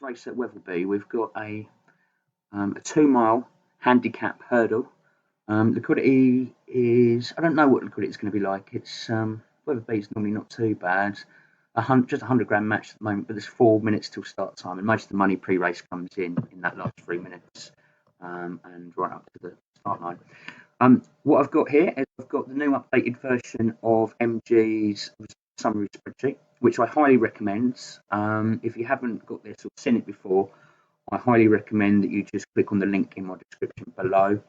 race at Wetherby, we've got a 2-mile handicap hurdle. Liquidity is, I don't know what liquidity is going to be like. It's Wetherby is normally not too bad. Just a 100 grand match at the moment, but there's 4 minutes till start time, and most of the money pre-race comes in that last 3 minutes, and right up to the start line. What I've got here is I've got the new updated version of MG's summary spreadsheet, which I highly recommend. If you haven't got this or seen it before, I highly recommend that you just click on the link in my description below.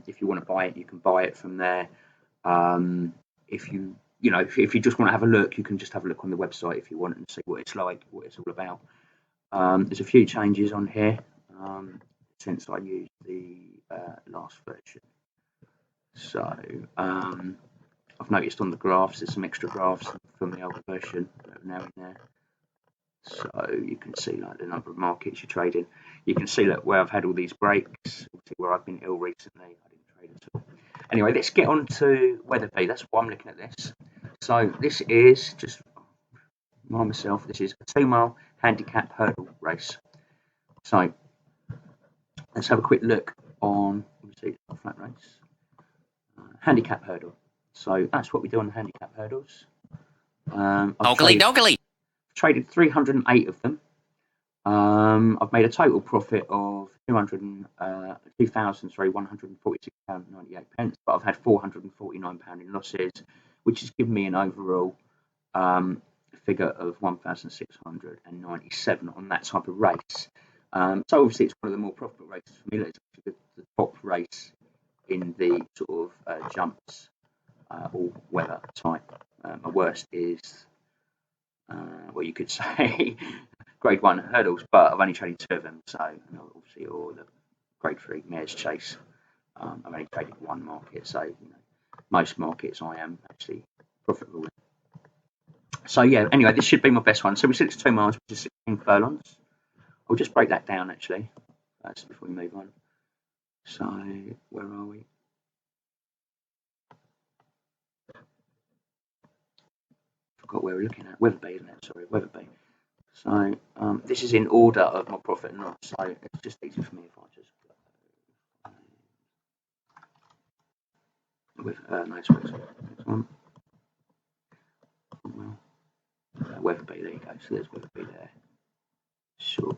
If you want to buy it, you can buy it from there. If you just want to have a look, you can just have a look on the website if you want and see what it's like, what it's all about. There's a few changes on here since I used the last version. So I've noticed on the graphs there's some extra graphs from the older version that are now in there. So you can see like the number of markets you're trading. You can see like where I've had all these breaks, where I've been ill recently. I didn't trade at all. Anyway, let's get on to Wetherby. That's why I'm looking at this. So this is, just remind myself, this is a 2-mile handicap hurdle race. So let's have a quick look on, obviously it's a flat race, handicap hurdle. So that's what we do on the handicap hurdles. I've traded 308 of them. I've made a total profit of £2,146.98, but I've had £449 in losses, which has given me an overall figure of 1,697 on that type of race. So obviously it's one of the more profitable races for me. It's the top race in the sort of jumps all weather type. My worst is, well, you could say grade 1 hurdles, but I've only traded 2 of them. So obviously, or the grade 3 mares chase, I've only traded 1 market. So most markets I am actually profitable in. So yeah, anyway, this should be my best one. So we said it's 2 miles, which is 16 furlongs. I'll just break that down actually, before we move on. So where are we? Forgot where we're looking at. Wetherby, isn't it? Sorry, Wetherby. So this is in order of my profit and loss. So it's just easy for me if I just this one. Well, Wetherby, there you go. So there's Wetherby there. Sure.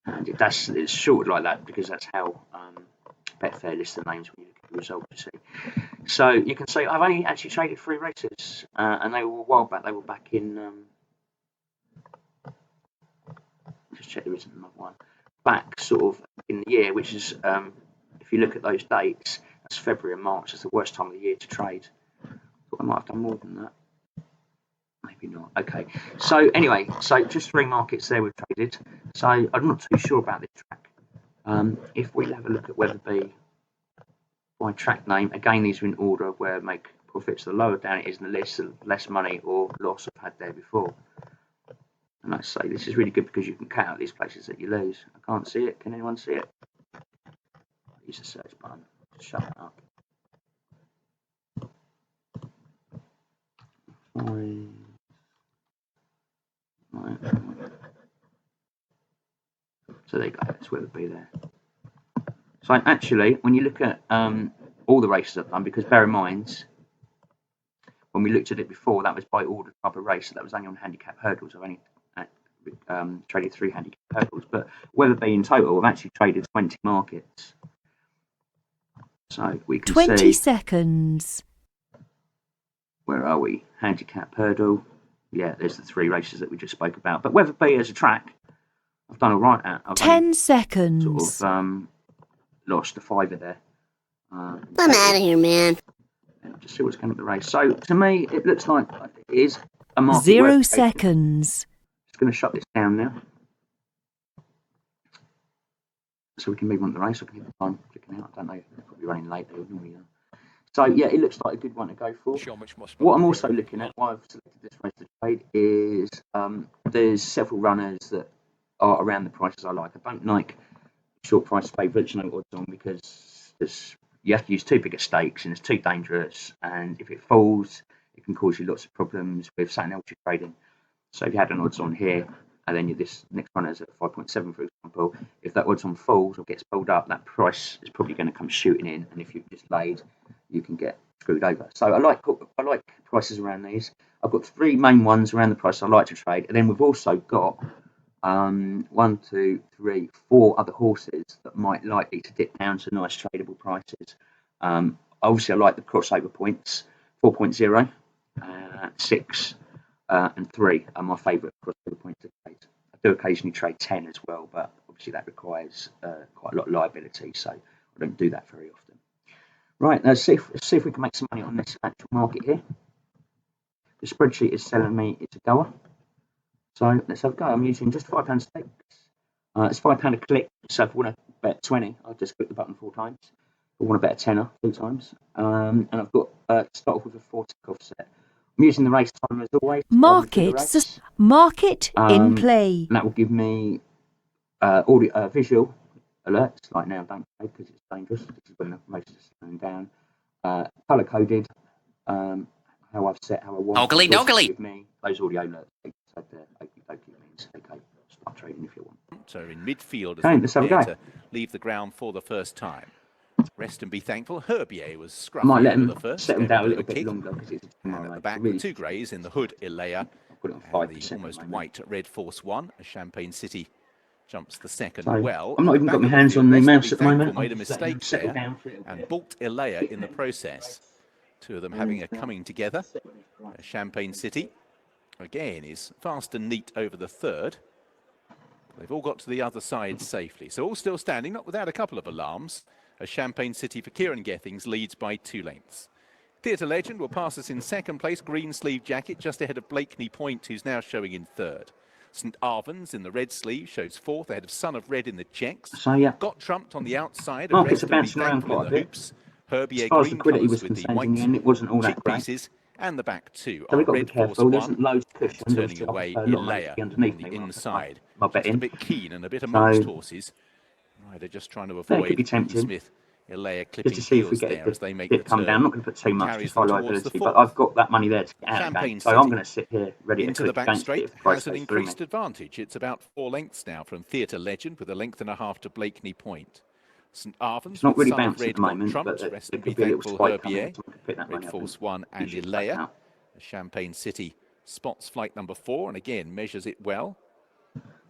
And it's shorted like that because that's how Betfair lists the names when you look at the results, you see. So you can see I've only actually traded 3 races, and they were a while back. They were back in, just check there isn't another one, back sort of in the year, which is, if you look at those dates, that's February and March. That's the worst time of the year to trade. Thought I might have done more than that. Maybe not. Okay. So anyway, so just 3 markets there we've traded. So I'm not too sure about this track. If we have a look at Wetherby by track name, again these are in order of where I make profits. The lower down it is in the list, the less money or loss I've had there before. And I say this is really good because you can cut out these places that you lose. I can't see it. Can anyone see it? Use the search button. Shut it up. So there you go, that's Wetherby there. So actually, when you look at all the races I've done, because bear in mind, when we looked at it before, that was by order type of race, so that was only on handicap hurdles. I've only traded 3 handicap hurdles, but Wetherby in total, I've actually traded 20 markets. So we can 20 see, seconds. Where are we? Handicap hurdle. Yeah, there's the 3 races that we just spoke about. But Wetherby as a track, I've done all right at. I've 10 seconds. Sort of lost a fiver there. I'm out of here, man. I'll just see what's going on with the race. So to me, it looks like it is a market. 0 seconds. Just going to shut this down now, so we can move on to the race. I can hit the time clicking out. I don't know. They're probably running late. They normally are. So yeah, it looks like a good one to go for. What I'm also looking at, why I've selected this race to trade, is there's several runners that are around the prices I like. I don't like short price favourites, no odds on, because you have to use too big of stakes and it's too dangerous. And if it falls, it can cause you lots of problems with Saturn trading. So if you had an odds on here, and then this next one is at 5.7, for example. If that odds on falls or gets pulled up, that price is probably going to come shooting in, and if you've just laid, you can get screwed over. So I like prices around these. I've got 3 main ones around the price I like to trade, and then we've also got 1, 2, 3, 4 other horses that might likely to dip down to nice tradable prices. Obviously, I like the crossover points. 4.0, 6, and 3 are my favourite crossover points to trade. I do occasionally trade 10 as well, but obviously that requires quite a lot of liability, so I don't do that very often. Right, let's see if we can make some money on this actual market here. The spreadsheet is telling me it's a goer, so let's have a go. I'm using just £5 stakes. It's £5 a click, so if I want to bet 20, I'll just click the button 4 times. If I want to bet a tenner 2 times, and I've got to start off with a 4 tick offset. I'm using the race timer as always. Market in play. And that will give me audio, visual alerts. Like now, don't play because it's dangerous. This is when the race is slowing down. Color coded. How I've set, how I want. Ogly. Give me those audio alerts. So means okay, start trading if you want. So in midfield, Okay, let's have a go. To leave the ground for the first time. Rest and be thankful. Herbier was scruffy. I might let him the first, settle down a little kick. bit longer because it's And at the back, really 2 greys in the hood, Ilea. Put it on And 5% the almost white Red Force 1, as Champagne City jumps the second So, well. I'm not even got my hands on the mouse at the moment. Made a I'm just mistake settle there down for it and balked Ilea in the process. 2 of them having a coming together. Champagne City, again, is fast and neat over the third. They've all got to the other side safely. So all still standing, not without a couple of alarms, as Champagne City for Kieran Gethings leads by 2 lengths. Theatre Legend will pass us in second place, green sleeve jacket, just ahead of Blakeney Point, who's now showing in third. St Arvans in the red sleeve shows fourth, ahead of Son of Red in the checks. So yeah, Got trumped on the outside. markets are bouncing around quite a bit. Herbier as far as green liquidity colours was with the concerned, white in the end, it wasn't all that chick great. pieces, and the back 2 So we've got to Red be careful. Force There 1 isn't loads of cushion. and There's turning a away lot of money Ilea to be on underneath the me. inside. My Just a betting. bit keen and a bit amongst horses. Rider just trying to avoid could be tempting. Smith. Ilea Just clipping to see if we heels get there it as they make to the come turn. down. I'm not going to put too and much, carries just high them towards liability, the but fourth. I've got that money there to get out Champagne again. So City I'm going to sit here ready into to the click back against it straight, if the price has an goes through me. increased advantage. It's about 4 lengths now from Theatre Legend with a length and a half to Blakeney Point. St Arvans It's not with really Son of bouncing Red at the moment, got but trumped. there Rest and could be be a little thankful spike coming. Herbier. So I can pick that money Red up Force and 1 and usually it's back Ilea. out. Champagne City spots flight number 4 and again measures it well.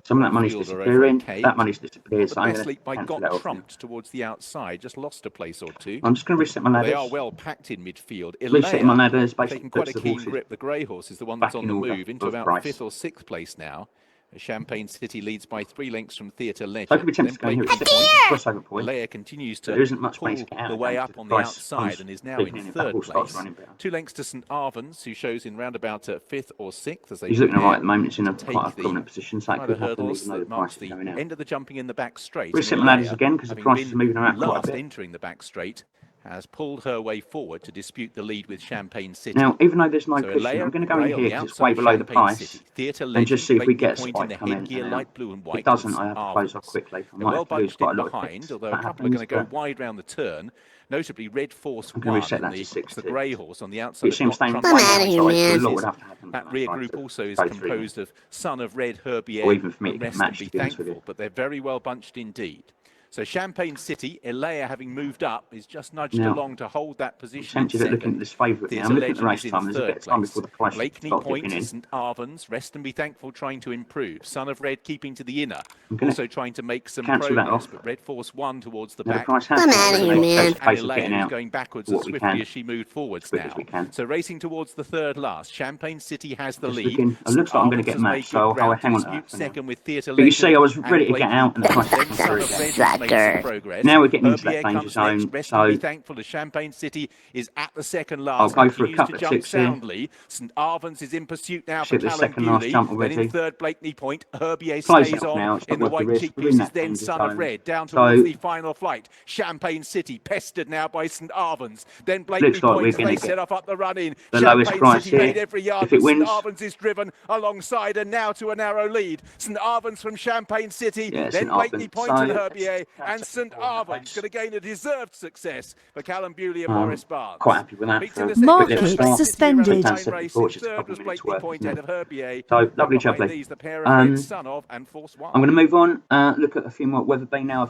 Some of that money's Fielder disappearing. okay. That money's disappeared, The so I'm best going leap to by cancel got that off now. trumped towards the outside, just lost a place or 2. I'm just going to reset my ladders. They are well packed in midfield. Resetting my Ilea ladders, basically taking quite a puts the keen horses grip. The grey horse is the one that's back on in the order move into of about price. 5th or 6th place now. Champagne City leads by 3 lengths from Theatre Legend. So I could be tempted to go here. Blakeney It's a crossover point. Ilea continues to There isn't much pull way to get out the way again up because on the the price outside comes and is now creeping in in if that 3rd horse starts place. running better. 2 lengths to St Arvans, who shows in round about 5th or 6th as they He's looking all right prepare at the moment. It's in a to quite a take the prominent position, so it kind could of happen hurdles even though the that marks price is the going out. end of the jumping in the back straight. Reset And my ladders Ilea, again because the having price is been moving around quite a last bit. entering the back straight, has pulled her way forward to dispute the lead with Champagne City. Now, even though there's no So cushion, Ilea I'm going to go in grey on here the because it's way outside, below the Champagne price City. Theatre and Legend, just see if we Blakeney get a Point in the spike come in headgear, and out. light blue and If white. it doesn't, with I have to close off Arvans. quickly. I They're might well have to lose bunched quite in a lot of behind, clicks. although a That couple are going happens, to go but wide round the turn. Notably, Red Force I'm going 1 to reset and that to 6 the too. grey horse on the outside. You see him have got staying trumped way I'm outta here, outside, so a man. lot would have to happen. That for rear price group to also is go through me. composed of Son of Red, Herbier, Or even for me and to get Rest and matched, be to be honest with thankful. you. But they're very well bunched indeed. So Champagne City, Ilea having moved up, is just nudged Now, along to hold that I'm position in tempted at looking at second. this favourite now. Theatre I'm looking at the Legend race is in time. There's a bit third of time place. before the price Blakeney starts Point dipping to in. St Arvans, Rest and be thankful, trying to improve. Son of Red keeping to the inner, I'm going also to trying to make some cancel that progress. off. But Red Force 1 towards the Now the back. price has I'm come outta through. here, We've got man. a pace of Ilea, getting who's out going backwards what as we swiftly can, as she moved forwards as quick now. as we can. So racing towards the third last. Champagne City has the Just lead. looking, it looks like I'm going to Arvans get has made matched, good so I'll ground to hang on to that dispute for now. second with Theatre But you Legend see, I was and ready to get Blakeney out, and the Point. price Then has Son come of through Red again. has made some Sucker. progress. Now we're getting into that Herbier danger comes next. zone, Rest and be so thankful as Champagne City is at the second I'll last. go for a Continues couple to of jump ticks here. soundly. St Arvans is in pursuit now for Ship the Callum second last Bewley. jump Then in already. third, Blakeney Point. Herbier Close stays it up on now, it's in not the worth the white risk. cheek We're in pieces. that Then danger Son of zone. Red down So towards the final flight. Champagne City pestered now by St Arvans. Then Blakeney looks like Point we're as going they to set get off up the run in. the lowest Champagne price City made here. every yard, If it but St wins, Arvans is driven alongside and now to a narrow lead. St Arvans from Champagne City. yeah, Then St Blakeney Arvans. Point and So Herbier. And St Albans going to gain a deserved success for Callum Bewley and Morris Barnes. Quite happy with that. Beating the Market second place, suspended. City around That's time race. before, In it's just a third couple was of minutes Blakely worth, Point isn't ahead it? of Herbier. So, lovely, Behind jubbly. these, the pair of Red Son of and Force One. I'm going to move on, look at a few more Weatherby now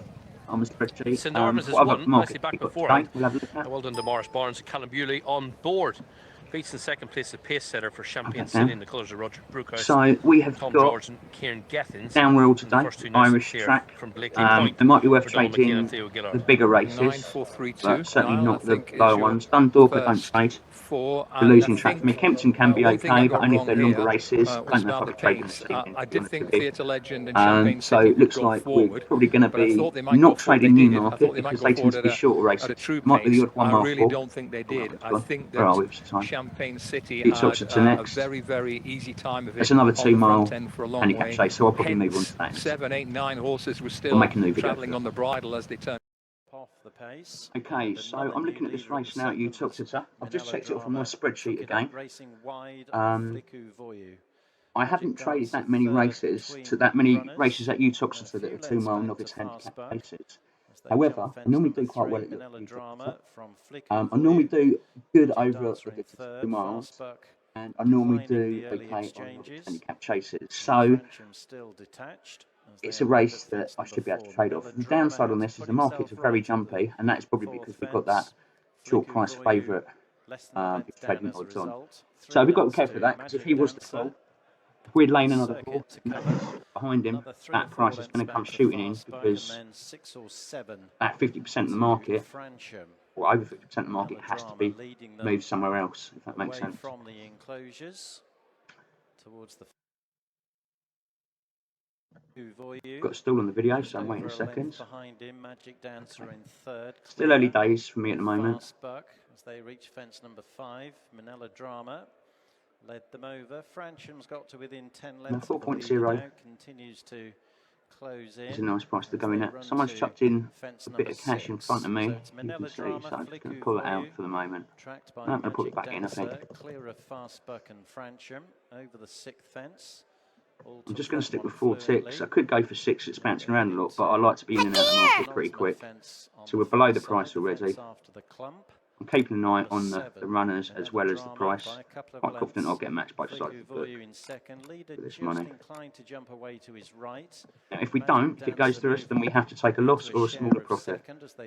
on the spreadsheet. St Albans has What won, other markets nicely back we got beforehand. today? We'll have a look at. Well done to Morris Barnes and Callum Bewley on board. Beats in second place the pace setter for Champagne Okay, City in the colours of Roger Brookhouse. So we have Tom got George and Kieran Gethins. downward And the today, first two nice and Irish clear track. from Blakely Point. It might be worth for Donald McKean trading and Theo Gillard. the bigger races, 9432. but certainly Niall, not I the think, is lower your ones. Dundalk, I don't first trade. four. The And losing I track for me. think, Kempton can be one thing I okay, got but only if wrong they're longer here, races. was Don't know if about I'll the be trading pace. this evening. I to be did honest think with you. Theatre Legend and Champagne So City it would looks go like forward, we're probably going to but I be thought they might not go forward. trading They did. I Newmarket thought they might because go they forward tend to be shorter at a races. true Might be the pace. odd one I mile really four. don't think they did. I think Where are that we? What's the time? Champagne City Geeks had Toy a next. very, very easy time of it There's another on 2 the mile front end for a long handicap way. chase, so I'll probably move on to that in a Hence, 7, 8, 9 horses were We'll still make a new video travelling for on the bridle as they turned Off the pace. Okay, so I'm looking at this race now at Utah. I've just checked it off on my spreadsheet again. Racing wide I haven't traded that many races at Utah that are 2 mile novice handicap races. However, I normally do quite well at Utah. I normally do good over the 2 miles, and I normally do okay on novice handicap chases. So it's a race that I should be able to trade off. The downside on this is the markets are very jumpy, and that's probably because we've got that short price favourite trading odds on. So we've got to be careful of that, because if he was to fall, if we'd laying another horse behind him, that price is going to come shooting in, because that 50% of the market, or over 50% of the market, has to be moved somewhere else, if that makes sense. From the enclosures towards the Got a stall on the video, so I'm waiting a second. behind him, Magic Dancer in third. Still early days for me at the moment. Fast Buck as they reach fence number 5. Manila Drama led them over. Fransham's got to within 10 lengths. 4.0 continues to close in. It's a nice price to go in at. Someone's chucked in a bit of cash in front of me. You can see, so I'm just going to pull it out for the moment. I'm going to put it back in, I think. Clear of Fast Buck and Fransham over the 6th fence. I'm just going to stick with 4 ticks. I could go for 6, it's bouncing around a lot, but I like to be in and out of the market pretty quick. So we're below the price already. I'm keeping an eye on the runners as well as the price. Quite confident I'll get matched both sides of the book for this money. Now, if we don't, if it goes through us, then we have to take a loss or a smaller profit.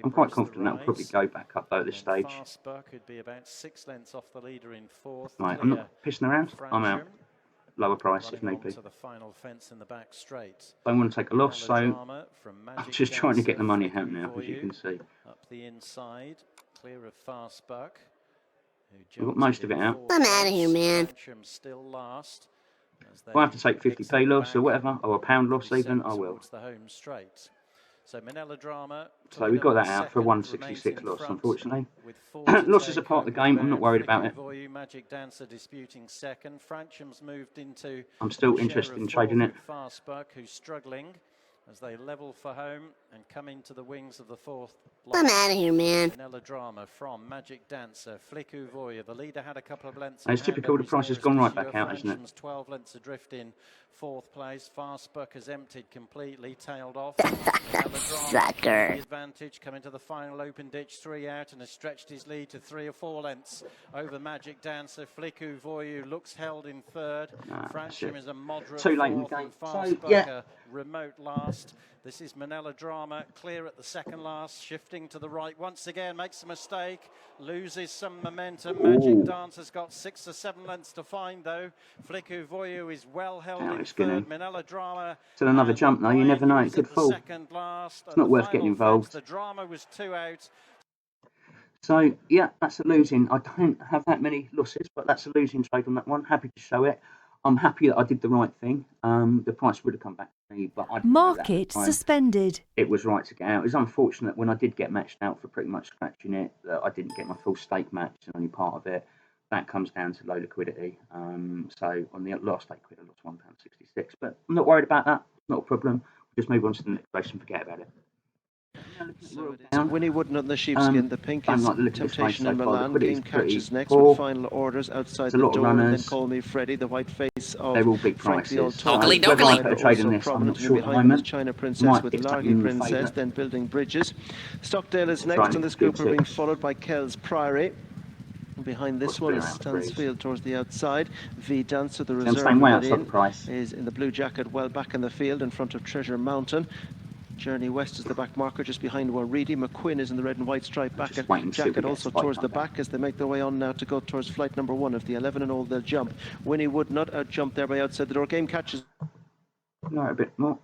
I'm quite confident that will probably go back up though at this stage. Right, I'm not pissing around, I'm out. Lower price if need be. Don't want to take a loss, so I'm just trying to get the money out now, as you can see. Up the inside, clear of Fast Buck. We've got most of it out. I'm out of here, man. Still last. If I have to take 50p loss or whatever, or a pound loss even, I will. The home straight. So Manila Drama. So we got that out for a 166 loss, unfortunately. Losses are part of the game. I'm not worried about it. Magic Dancer disputing second. Fransham's moved into. I'm still interested in trading it. Fast Buck, who's struggling as they level for home and come into the wings of the 4th. I'm out of here, man. Manila Drama from Magic Dancer. Fliku Voya, the leader, had a couple of lengths. It's typical. The price has gone right back out, hasn't it? 12 lengths adrift in 4th place. Fast Buck has emptied completely, tailed off. Sucker. The advantage coming to the final open ditch, 3 out, and has stretched his lead to 3 or 4 lengths over Magic Dancer. Fliku Voyu looks held in 3rd. Fransham is a moderate too late in the 4th, game. Fast Buck a remote last. This is Manila Drama, clear at the 2nd last, shifting to the right once again, makes a mistake, loses some momentum. Magic Dancer's got 6 or 7 lengths to find though. Fliku Voyu is well held in 3rd. Manila Drama. Still another jump though, you never know, it could fall. It's not worth getting involved. The Drama was 2 out. So yeah, that's a losing. I don't have that many losses, but that's a losing trade on that one. Happy to show it. I'm happy that I did the right thing. The price would have come back to me, but I didn't know that at the Market time. suspended. It was right to get out. It was unfortunate when I did get matched out for pretty much scratching it that I didn't get my full stake matched and only part of it. That comes down to low liquidity. So on the last stake quid, I lost £1.66, but I'm not worried about that. Not a problem. Just move on to the next race and forget about it. So it is Winnie Wooden on the sheepskin. The pink don't is like the look of this race Temptation so in far. Milan. Liquidity Game is pretty catches next poor. with final orders outside There's a the lot of door. And then runners. Call Me Freddy, the white face of They're all big Frankly Old prices. Talk. Dokely, Whether I dokely. put a trade in Also this, I'm not prominent, sure at the behind them is moment. China Might Princess with get stuck Largy in the Princess, favourite. then Building Bridges. Stockdale is Try next, and and this get group are being six. followed by Kells Priory. Behind this one is Possibly around threes. Stansfield towards the outside. V Dancer, the I'm reserve saying way who outside got the in, price. is in the blue jacket, well back in the field in front of Treasure Mountain. Journey West is the back marker just behind Waridi. McQuinn is in the red and white stripe back Just wait and see if we jacket get a also spike towards the come down. back as they make their way on now to go towards flight number 1 of the 11 and all they'll jump. Winnie Wood not out jump there by outside the door. Game catches No, a bit more.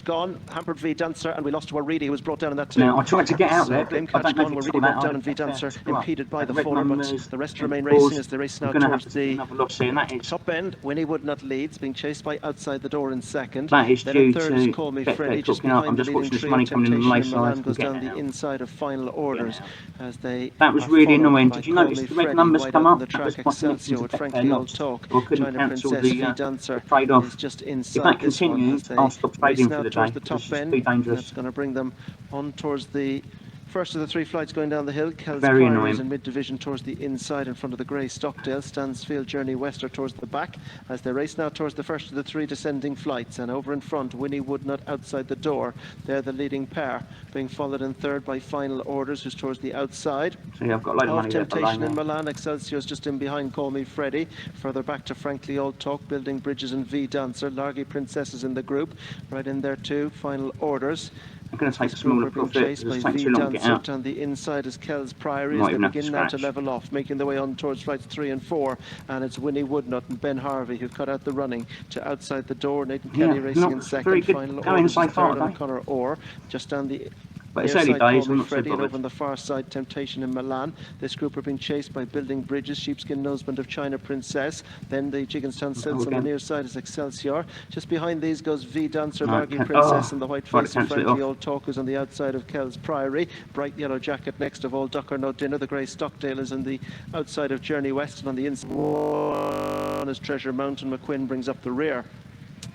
gone. Hampered V Dancer, and we lost to Waridi, who was brought down in that too. Now, I tried to get out So there, game but I catch don't know gone. if you Waridi saw that. brought down, and V I Dancer had to go up. impeded by the The red faller, but numbers, the rest remain pause. racing as they race now We're gonna have towards to take the another loss here, and that is top end. Winnie Wood not leads, being chased by outside the door in second. That is Then in due third to is Call Me Betfair Freddy, just cooking up. behind I'm the just leading watching this trio. money coming in the Temptation lay in Milan side. goes We'll down get the out. inside of final orders as they That was are really followed annoying. by Did you Call notice Me the red Freddy, numbers wide come out on up? the That track. was my connection Excelsior to with Betfair Frankly Old lost. Talk. Or I couldn't China cancel Princess the V Dancer trade off. is just If inside that this one as continues, they I'll stop race trading now for the towards day the because top it's end. too dangerous. That's going to bring them on towards the first of the 3 flights going down the hill. Kells Very Priory annoying. is in mid-division towards the inside in front of the grey Stockdale. Stansfield, Journey West are towards the back as they race now towards the first of the 3 descending flights. And over in front, Winnie Woodnut outside the door. They're the leading pair, being followed in third by Final Orders, who's towards the outside. So yeah, I've got a load of money there below Temptation now. in Milan. Excelsior's just in behind Call Me Freddy. Further back to Frankly Old Talk, Building Bridges and V Dancer. Largy Princess is in the group. Right in there too. Final Orders. I'm going to take a This group smaller are being profit chased because by it's taking V too long to get Dancer out. on the inside as Kells Priory Might as they even have to begin now to scratch. level off, making their way on towards flights 3 and 4. And it's Winnie Woodnut and Ben Harvey who cut out the running to outside the door. Nathan Kelly racing not in second. very good Final going Orders so is far third on today. Connor Orr. Just down the But it's near early side, days, Call I'm Me not so Freddy, and bothered. over on the far side, Temptation in Milan. This group are being chased by Building Bridges, Sheepskin Noseband of China Princess. Then the Jigginstown Silts on the again. near side is Excelsior. Just behind these goes V Dancer, No, Largy can't- Princess, oh, and the white tried to face of cancel it Frankly off. Old Talk is on the outside of Kells Priory. Bright yellow jacket next of All Ducker No Dinner. The grey Stockdale is on the outside of Journey West, and on the inside one is Treasure Mountain. McQuinn brings up the rear.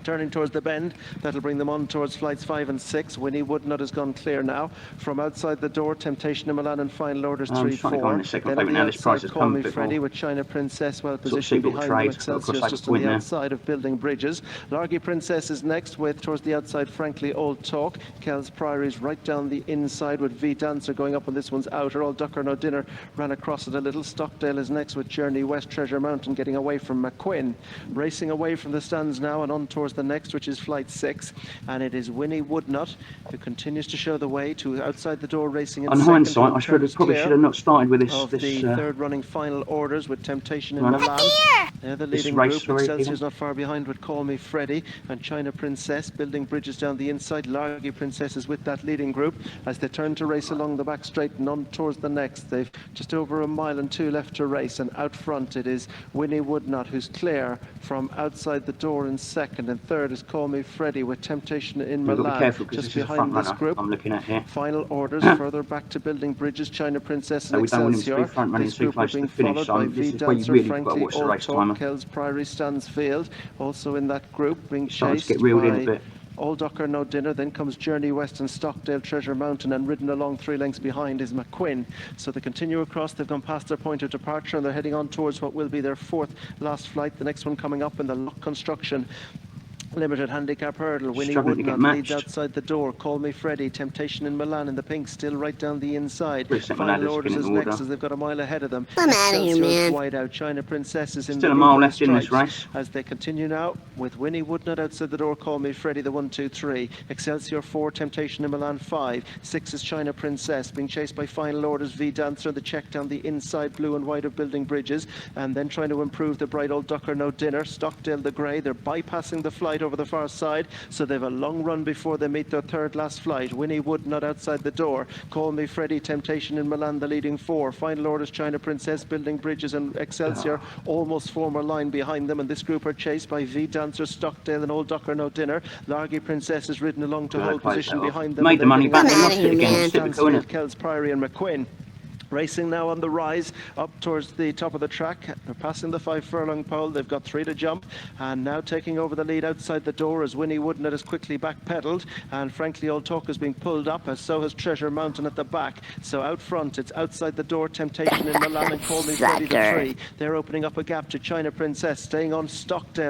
Turning towards the bend, that'll bring them on towards flights 5 and 6. Winnie Woodnut has gone clear now. From outside the door, Temptation in Milan and Final Orders 3, just trying to go 4. on the second Then payment on now. the This price outside, has Call come a Me bit Freddy more. with China Princess well Sort of positioned single behind trade. them. Got Excelsior across just like a on the point now. outside of Building Bridges. Largy Princess is next with towards the outside, Frankly Old Talk. Kells Priory's right down the inside with V Dancer going up on this one's outer. All Ducker No Dinner ran across it a little. Stockdale is next with Journey West, Treasure Mountain getting away from McQuinn. Racing away from the stands now and on towards the next, which is flight 6. And it is Winnie Woodnut who continues to show the way to outside the door racing in On second. hindsight, I probably should have not started with of this the third running Final Orders with Temptation in Right. Milan. They're the This leading race, group. sorry, Excelsior's even. not far behind with Call Me Freddy and China Princess. Building Bridges down the inside. Largy Princess is with that leading group as they turn to race along the back straight and on towards the next. They've just over 1.2 miles left to race, and out front it is Winnie Woodnut who's clear from outside the door in second, and third is Call Me Freddy with Temptation in We've got to be Milan careful because just this is a front behind this runner group. I'm looking at here. Final Orders further back to Building Bridges, China Princess So and we don't want him to be Excelsior. front running This too group are close to being the finish, followed so by this V is where you Dancer, really got to Frankly watch the Old race Talk, timer. Kells Priory, Stansfield. Also in that group being Starting to chased get reeled in a by bit. All Ducker No Dinner. Then comes Journey West and Stockdale, Treasure Mountain, and ridden along 3 lengths behind is McQuinn. So they continue across. They've gone past their point of departure and they're heading on towards what will be their 4th last flight. The next one coming up in the Lock Construction Limited Handicap Hurdle. Winnie Struggling to get Woodnut leads matched. outside the door. Call Me Freddy. Temptation in Milan in the pink, still right down the inside. We'll set my Final ladders Orders in is order. next as they've got 1 mile ahead of them. I'm outta here, Excelsior is man. wide out. China Princess is in Still the a mile blue left in this stripes. race. As they continue now with Winnie Woodnut outside the door. Call Me Freddy, the 1, 2, 3. Excelsior 4, Temptation in Milan 5. 6 is China Princess, being chased by Final Orders, V Dancer, the check down the inside, blue and white of Building Bridges, and then trying to improve the bright Old Ducker No Dinner. Stockdale the grey, they're bypassing the flight over the far side, so they've a long run before they meet their 3rd last flight. Winnie Woodnut outside the door. Call Me Freddy, Temptation in Milan, the leading 4. Final Orders, China Princess, Building Bridges and Excelsior almost form a line behind them, and this group are chased by V Dancer, Stockdale and Old Ducker No Dinner. Largy Princess is ridden along to Yeah, hold close position that off. behind them. Made the money back I'm and outta lost here, it again. man. It's typical, isn't it? Kells Priory and McQuinn. Racing now on the rise up towards the top of the track. They're passing the 5 furlong pole. They've got 3 to jump, and now taking over the lead outside the door as Winnie Woodnut has quickly backpedaled, and frankly Old Talk has been pulled up, as so has Treasure Mountain at the back. So out front it's Outside the Door, Temptation in Milan, and Call Me Freddy the 3. They're opening up a gap to China Princess, staying on Stockdale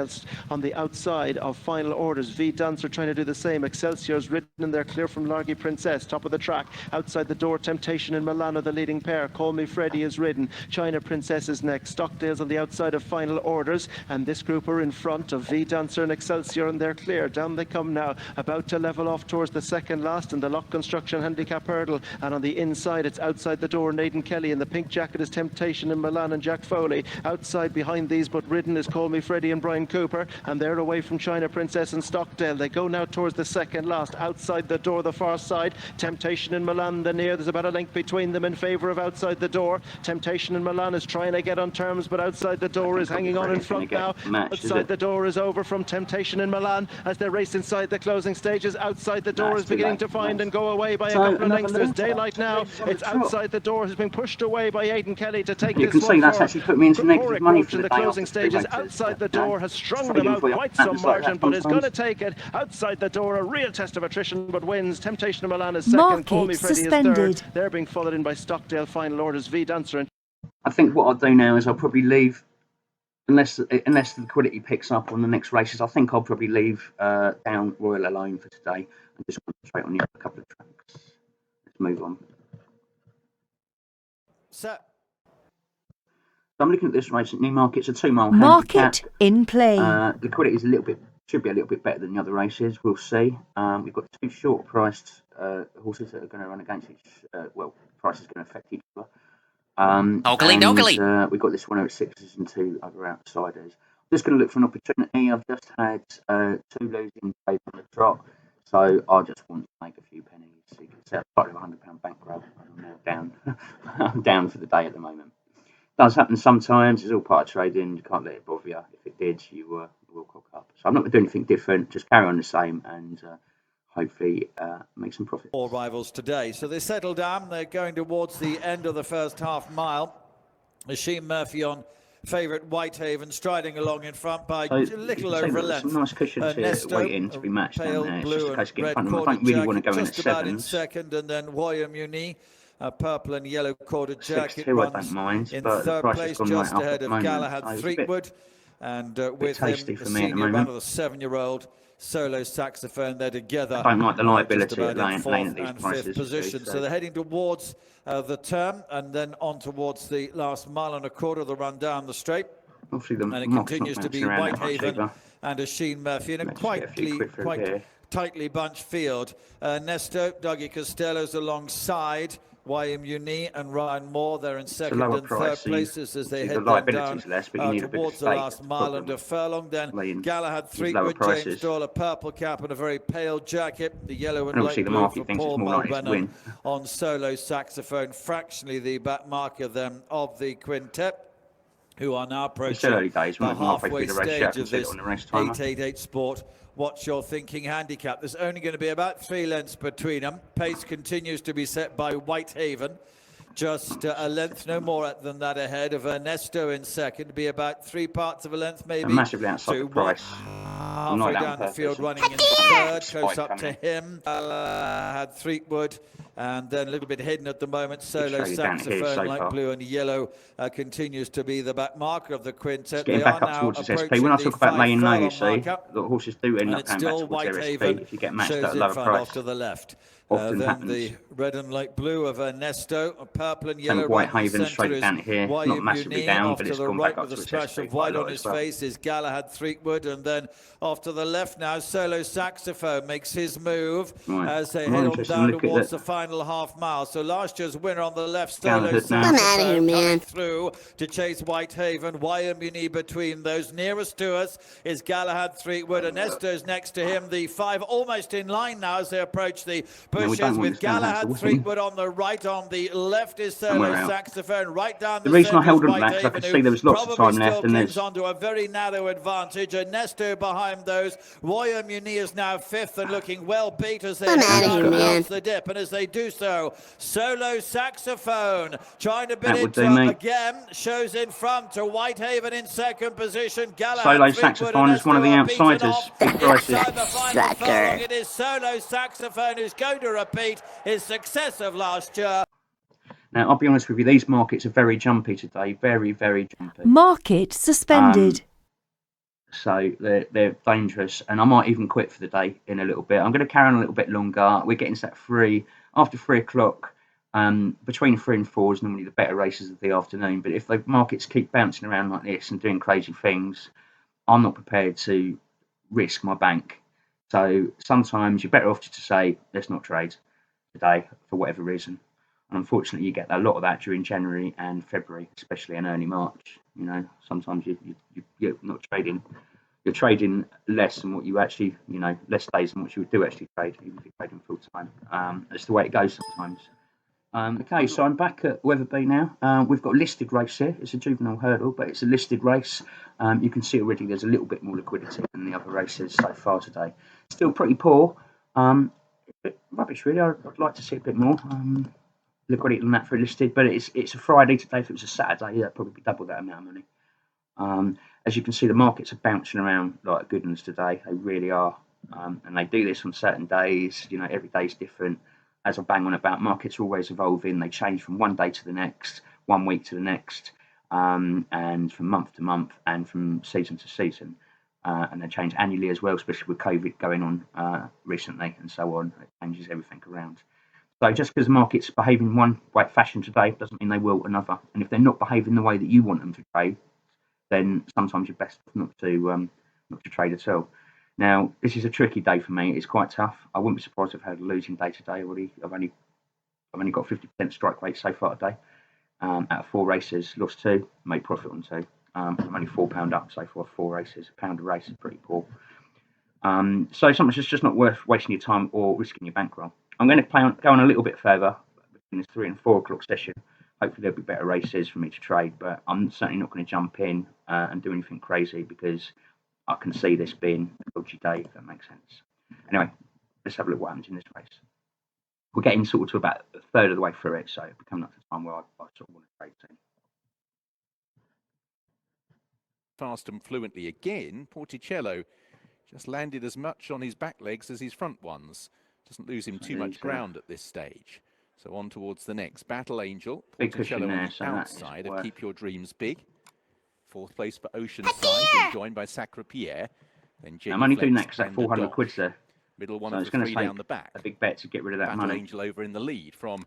on the outside of Final Orders. V Dancer trying to do the same. Excelsior's ridden in there, clear from Largy Princess. Top of the track, Outside the Door, Temptation in Milan are the leading pair. Call Me Freddy is ridden. China Princess is next. Stockdale's on the outside of Final Orders, and this group are in front of V Dancer and Excelsior, and they're clear. Down they come now, about to level off towards the second last in the Lock Construction Handicap Hurdle, and on the inside it's Outside the Door, Naden Kelly. In the pink jacket is Temptation in Milan and Jack Foley. Outside behind these but ridden is Call Me Freddy and Brian Cooper, and they're away from China Princess and Stockdale. They go now towards the second last. Outside the Door, the far side, Temptation in Milan the near. There's about a length between them in favour of Outside the Door. Temptation in Milan is trying to get on terms, but Outside the Door is hanging on in front now. Outside the Door is over from Temptation in Milan as they race inside the closing stages. Outside the Door is beginning to find and go away by a couple of lengths. There's daylight now. It's Outside the Door has been pushed away by Aidan Kelly to take this one. You can see that's actually put me into negative money for the day closing stages. Outside the Door has strung them out quite some margin, but is going to take it. Outside the Door, a real test of attrition, but wins. Temptation in Milan is second. Call Me Freddy is third. They're being followed in by Stockdale, Final Orders, V Dancer. I think what I'll do now is I'll probably leave, unless the liquidity picks up on the next races. I think I'll probably leave down Royal alone for today and just concentrate on the other couple of tracks. Let's move on. So I'm looking at this race at Newmarket. It's a 2-mile Market in play. Liquidity is should be a little bit better than the other races. We'll see. We've got 2 short-priced horses that are going to run against each. Price is going to affect each other. We've got this one at 6s and 2 other outsiders. Just going to look for an opportunity. I've just had 2 losing plays on the trot, so I just want to make a few pennies. So you can see I've started with £100 bankroll. I'm now down. I'm down for the day at the moment. Does happen sometimes. It's all part of trading. You can't let it bother you. If it did, you will cock up. So I'm not going to do anything different. Just carry on the same and hopefully make some profit. 4 rivals today. So they settle down. They're going towards the end of the first half mile. Ashim Murphy on favourite Whitehaven, striding along in front by a little over a length. Some nice cushions here waiting to be matched pale down there. blue It's just and red I corded don't really jacket, want to go in at just about in 7s. second, and then Wayam Uni, a purple and yellow corded jacket, 6-2, I runs don't mind, in but the third price place, has gone just right up ahead at the of moment. Galahad So it's Threepwood, and with him tasty the for me at the senior moment. runner, the 7-year-old solo saxophone. They're together. I don't like the liability just about of in laying fourth at these and prices. fifth position. So they're heading towards the turn and then on towards the last mile and a quarter of the run down the straight. And it continues to be Whitehaven and Asheen Murphy in a quite tightly bunched field. Nesto, Dougie Costello's alongside. Wayam Uni and Ryan Moore, they're in second and third places as they head down towards the last mile and a furlong. Then Galahad Threepwood, James Doyle, a purple cap and a very pale jacket. The yellow and light blue for Paul Mulrennan on solo saxophone, fractionally the back marker then of the quintet, who are now approaching the halfway stage of this 888 Sport What's Your Thinking handicap. There's only going to be about 3 lengths between them. Pace continues to be set by Whitehaven. Just a length, no more than that ahead of Ernesto in second. Be about 3 parts of a length, maybe. Massively outside the price. Halfway down the field, running in third, close up to him. Had Threepwood, and then a little bit hidden at the moment. Solo saxophone, light blue and yellow, continues to be the back marker of the quintet. Getting back up towards his SP. When I talk about laying low, you see, the horses do end up going back towards their SP if you get matched at a lower price. Off to the left. Often then happens. The red and light blue of Ernesto, a purple and yellow. Whitehaven straight down here, not massively down, but it's gone back up to a splash of white on his face is Galahad Threepwood, and then off to the left now, Solo Saxophone makes his move as they head on down towards the final half mile. So last year's winner on the left, Solo Saxophone, coming through to chase Whitehaven. Wyomuni between those. Nearest to us is Galahad Threepwood. Ernesto's next to him. The 5 almost in line now as they approach the pushes with Galahad Threepwood on the right. On the left is Solo Saxophone. Right down the reason I held on to White that is I could Haven, see there was lots of time left, and there's onto a very narrow advantage. Ernesto behind those. Roya Muni is now fifth and looking well beat as they man. the dip, and as they do so, Solo Saxophone trying to bid it again, shows in front to Whitehaven in second position. Solo Saxophone is one of the outsiders. It is Solo Saxophone who's going to repeat his success of last year. Now, I'll be honest with you, these markets are very jumpy today, very, very jumpy. Market suspended. So they're dangerous, and I might even quit for the day in a little bit. I'm going to carry on a little bit longer. We're getting to that after 3 o'clock. Between 3 and 4 is normally the better races of the afternoon. But if the markets keep bouncing around like this and doing crazy things, I'm not prepared to risk my bank. So sometimes you're better off just to say, let's not trade today for whatever reason. And unfortunately, you get a lot of that during January and February, especially in early March. You know, sometimes you're not trading. You're trading less than what you actually, less days than what you would do actually trade, even if you're trading full time. That's the way it goes sometimes. Okay, so I'm back at Wetherby now. We've got a listed race here. It's a juvenile hurdle, but it's a listed race. You can see already there's a little bit more liquidity than the other races so far today. Still pretty poor. A bit rubbish, really. I'd like to see a bit more liquidity than that for a listed, but it's a Friday today. If it was a Saturday, that'd probably be double that amount of money. As you can see, the markets are bouncing around like goodness today. They really are. And they do this on certain days. Every day's different. As I bang on about, markets are always evolving. They change from one day to the next, 1 week to the next, and from month to month, and from season to season. And they change annually as well, especially with COVID going on recently and so on. It changes everything around. So just because the market's behaving one fashion today doesn't mean they will another. And if they're not behaving the way that you want them to trade, then sometimes you're best not to trade at all. Now, this is a tricky day for me. It's quite tough. I wouldn't be surprised if I had a losing day today already. I've only got 50% strike rate so far today. Out of 4 races, lost 2, made profit on 2. I'm only £4 up so far, 4 races. £1 a race is pretty poor. So sometimes it's just not worth wasting your time or risking your bankroll. I'm going to go on a little bit further between this 3 and 4 o'clock session. Hopefully there'll be better races for me to trade, but I'm certainly not going to jump in and do anything crazy because I can see this being a dodgy day, if that makes sense. Anyway, let's have a look what happens in this race. We're getting sort of to about a third of the way through it, so we're coming up to the time where I sort of want to trade soon. Fast and fluently again, Porticello just landed as much on his back legs as his front ones. Doesn't lose him too much ground at this stage. So on towards the next. Battle Angel, Porticello on the outside of Keep Your Dreams Big. 4th place for Oceanside, being joined by Sacre Pierre. Then I'm only doing that because that 400 quid's there. Middle one of the 3 down the back. A big bet to get rid of that Battle money. Angel over in the lead from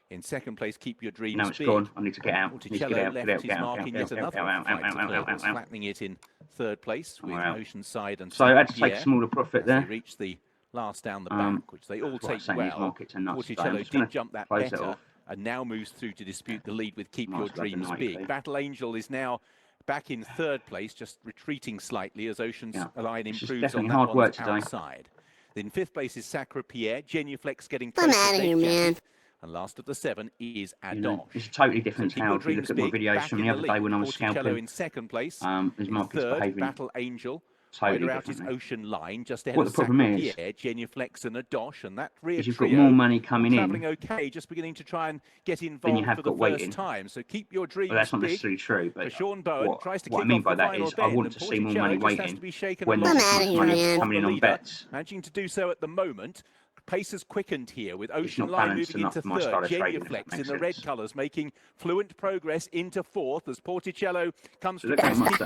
in 2nd place. Keep Your Dreams Now it's Big. gone. I need to get out. Porticello left his mark in yet another flattening it in 3rd place with Oceanside and so I had to take a smaller profit there. They reached the last down the back, which they all take well. Porticello did jump that better and now moves through to dispute the lead with Keep Your Dreams Big. Battle Angel is now back in 3rd place, just retreating slightly as Oceanside improves on that one's outside. Then 5th place is Sacre Pierre. Genuflex getting close. I'm out of here, man. And last of the 7 is Adosh. It's a totally different how if you look at my videos from the other day when I was scalping. In 2nd place. His market's behaving. Battle Angel. Totally out his Ocean Line, just ahead what the problem is, Genuflex and Adosh, and that you've got more money coming in. Traveling okay, just beginning to try and get involved for the first time. So keep your dreams big. Well, that's not necessarily true, but Sean Bowen tries to what I mean by that is I want to see more money waiting when there's money coming in on bets. Managing to do so at the moment. Pace has quickened here with Ocean Line moving into 3rd. Genuflex in the red colours making fluent progress into 4th as Porticello comes to pass at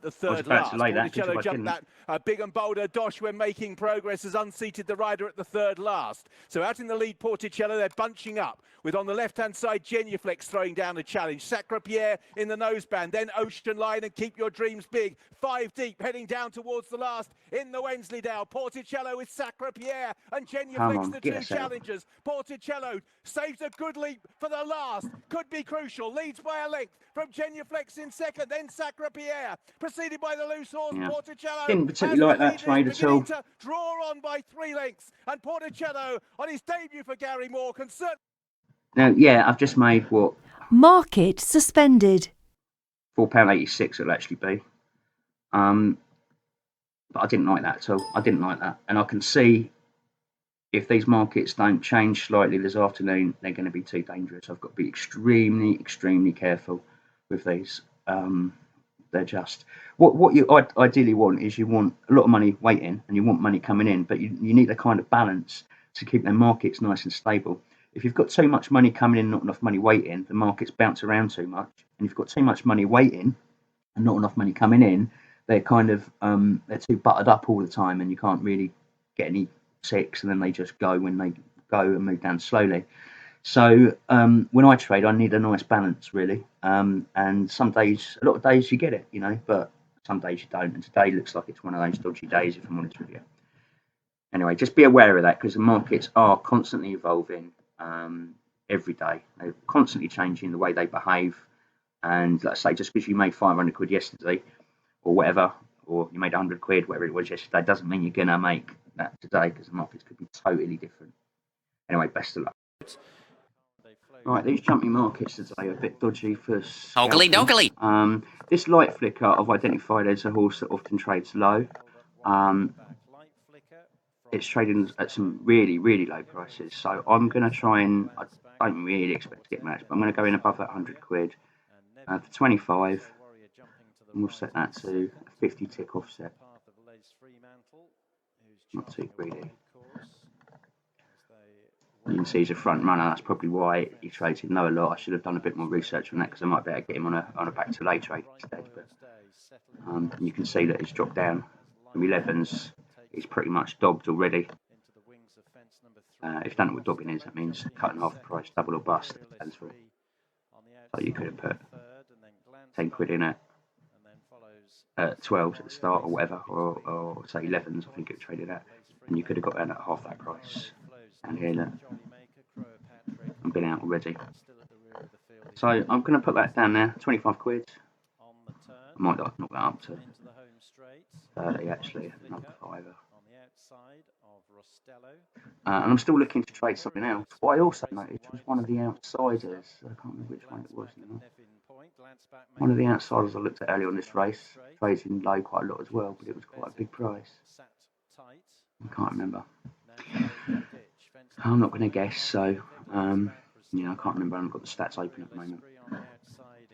the 3rd last. Porticello jumped that big and bold Adosh when making progress has unseated the rider at the 3rd last. So out in the lead Porticello, they're bunching up with on the left-hand side Genuflex throwing down a challenge. Sacre Pierre in the noseband, then Ocean Line and Keep Your Dreams Big. 5 deep heading down towards the last in the Wensleydale. Porticello with Sacre Pierre and Come Genuflex, on, the get two us out. challengers. Porticello saves a good leap for the last. Could be crucial. Leads by a length from Genuflex in second, then Sacre Pierre. Preceded by the loose horse, Yeah. Porticello. Didn't particularly like that trade at all. Beginning to draw on by 3 lengths. And Porticello, on his debut for Gary Moore, can certainly... Now, yeah, I've just made what Market suspended. £4.86 it'll actually be. But I didn't like that at all. I didn't like that. And I can see if these markets don't change slightly this afternoon, they're going to be too dangerous. I've got to be extremely, extremely careful with these. They're just... What you ideally want is you want a lot of money waiting and you want money coming in, but you need a kind of balance to keep their markets nice and stable. If you've got too much money coming in, not enough money waiting, the markets bounce around too much. And if you've got too much money waiting and not enough money coming in, they're kind of they're too buttered up all the time, and you can't really get any ticks, and then they just go when they go and move down slowly. So when I trade, I need a nice balance, really. And some days, a lot of days, you get it, you know, but some days you don't. And today looks like it's one of those dodgy days, if I'm honest with you. Anyway, just be aware of that, because the markets are constantly evolving every day. They're constantly changing the way they behave. And let's say just because you made 500 quid yesterday or whatever, or you made 100 quid, whatever it was yesterday, doesn't mean you're going to make that today, because the markets could be totally different. Anyway, best of luck. Right, these jumping markets today are a bit dodgy for scalping. This light flicker I've identified as a horse that often trades low. It's trading at some really, really low prices. So I'm going to try and, I don't really expect to get matched, but I'm going to go in above that 100 quid for 25. And we'll set that to a 50 tick offset. Not too greedy. You can see he's a front runner. That's probably why he trades in low a lot. I should have done a bit more research on that, because I might be able to get him on a back to late trade instead. But and you can see that he's dropped down from 11s. He's pretty much dobbed already. If you don't know what dobbing is, that means cutting half the price, double or bust. It stands for. So you could have put 10 quid in at 12s at the start or whatever, or say 11s, I think it traded at, and you could have got that at half that price. And here, look, I've been out already. So I'm going to put that down there, 25 quid. I might knock that up to 30 actually, another fiver. And I'm still looking to trade something else. What I also noticed was one of the outsiders. I can't remember which one it was now. One of the outsiders I looked at earlier on this race trades in low quite a lot as well, but it was quite a big price. I can't remember. I'm not going to guess, so yeah, I can't remember. I haven't got the stats open at the moment.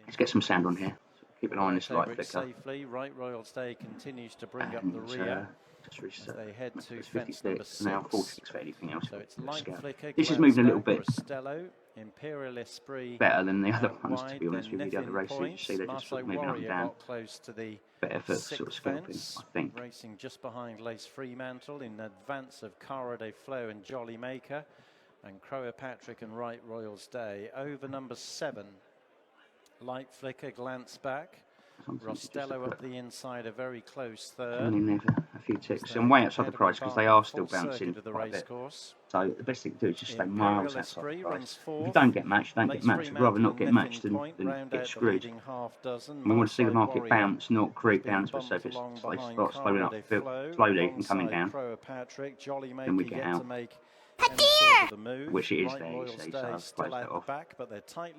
Let's get some sound on here. Keep an eye on this light flicker. Safely. Right Royals Day continues to bring up the rear. Just reset. They head to 56 now, 46 for anything else. So it's light flicker. This is moving a little bit Imperial Esprit, better than the other ones, to be honest with you. The other races, you see they're just sort of moving up and down. Close to the better for sort of scalping, I think. Racing just behind Lace Fremantle in advance of Cara de Flo and Jolly Maker, and Crower Patrick and Right Royals Day. Over number 7, light flicker, glance back. Rostello up the inside, a very close third. In there for a few ticks, and way outside the price, because they are still bouncing quite a bit. So the best thing to do is just stay miles outside the price. If you don't get matched, don't get matched. I'd rather not get matched than get screwed. And we want to see the market bounce, not creep bounce, but so if it starts slowing up slowly and coming down, then we get out. Which it is there, you see, so I've closed that off. I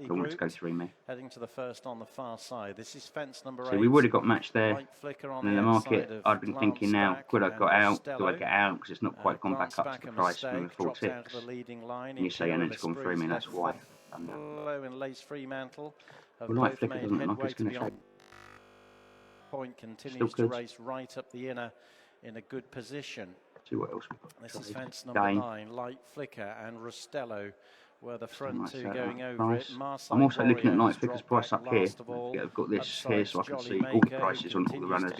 don't want to go through me. Heading to the first on the far side. This is fence number 8. So we would have got matched there. And in the market, I'd been thinking now, could I got out? Do I get out? Because it's not quite gone back up to the price from the 4 ticks. And you see, and it's gone through me, that's why. And Lace Fremantle. Well, light flicker doesn't look like it's going to trade. Point continues to race right up the inner in a good position. See what else we've got. This is fence number 9, light flicker, and Rostello were the front two going over it. I'm also looking at light flicker's price up here. I've got this here so I can see all the prices on all the runners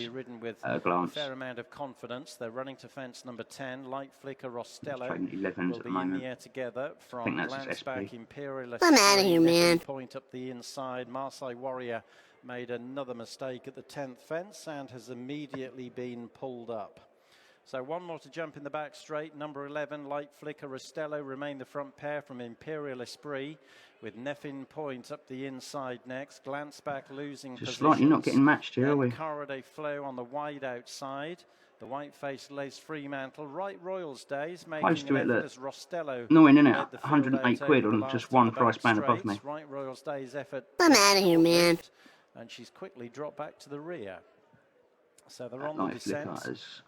at a glance. Fair amount of confidence. They're running to fence number 10, light flicker, Rostello. Trading 11s at the moment. Together from glance back, Imperial. I'm out of here, man. Point up the inside. Marseille Warrior made another mistake at the 10th fence and has immediately been pulled up. So one more to jump in the back straight. Number 11, Light Flicker, Rostello remain the front pair from Imperial Esprit, with Neffin Point up the inside next. Glance back losing Just positions. slightly not getting matched here, are we? Carade Flow on the wide outside. The white-faced Lace Fremantle, Right Royals Days, making an effort as Rostello. Annoying, isn't it? 108 quid on just one price band above me. Right Royals Days effort. I'm out of here, man. And she's quickly dropped back to the rear. So they're on the descent,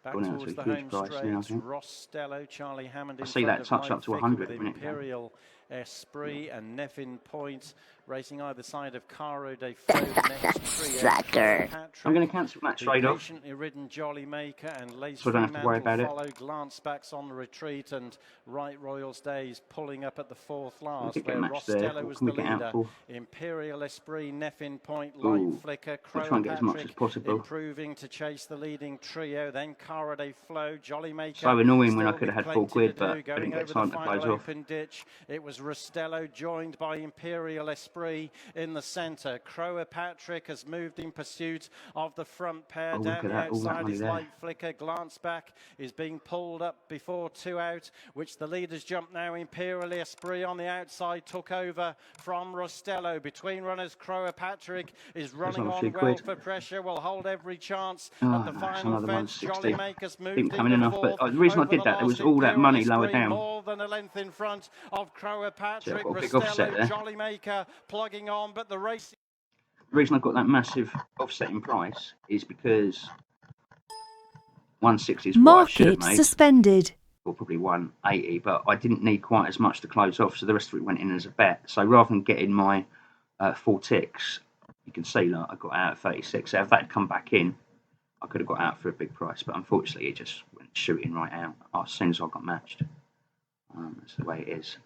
back towards the home straight. Rostello, Charlie Hammond in see that touch up to 100 a minute. Imperial Esprit and Neffin Point racing either side of Caro de Faux. Sucker. I'm going to cancel that trade off. Patiently ridden Jolly Maker and Lace So I don't have to worry about it. follow. Glance backs on the retreat, and Right Royals Days pulling up at the fourth last, where Rostello was the leader. Imperial Esprit, Neffin Point, Light Flicker, Crow Patrick improving to chase the leading trio. Then Cara de Flow, Jolly Maker. So annoying when I could have had 4 quid, but I didn't get time to close off. Ditch. It was Rostello joined by Imperial Esprit in the centre. Crow Patrick has moved in pursuit of the front pair. Down the outside is Light Flicker. Glance back is being pulled up before 2 out, which the leaders jump now. Imperial Esprit on the outside took over from Rostello. Between runners, Crow Patrick is running on well for pressure. Will hold every chance at the final fence. Jolly Makers moved coming enough, but the reason I did that, there was all that money lower down. More than a length in front of Crow Patrick. Rostello, Jolly Maker plugging on, but the race. The reason I've got that massive offset in price is because 160 is what I should have made. Suspended. Or probably 180, but I didn't need quite as much to close off, so the rest of it went in as a bet. So rather than getting my 4 ticks, you can see that I got out at 36. So if that had come back in, I could have got out for a big price, but unfortunately it just went shooting right out as soon as I got matched. That's the way it is.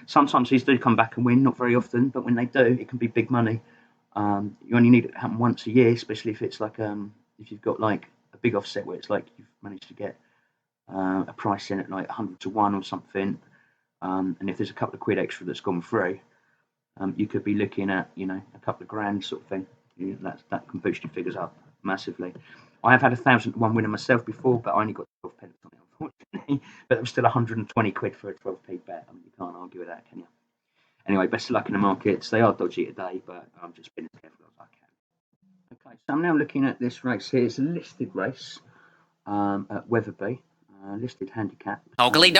Sometimes these do come back and win, not very often, but when they do, it can be big money. You only need it to happen once a year, especially if it's like if you've got like a big offset where it's like you've managed to get a price in at like 100 to 1 or something, and if there's a couple of quid extra that's gone through, you could be looking at a couple of grand sort of thing. That can boost your figures up massively. I have had 1,000 to 1 winner myself before, but I only got 12 pence on it, unfortunately. But it was still 120 quid for a 12p bet. I mean, you can't argue with that, can you? Anyway, best of luck in the markets. They are dodgy today, but I'm just being as careful as I can. Okay, so I'm now looking at this race here. It's a listed race at Weatherby, listed handicap. Ogly.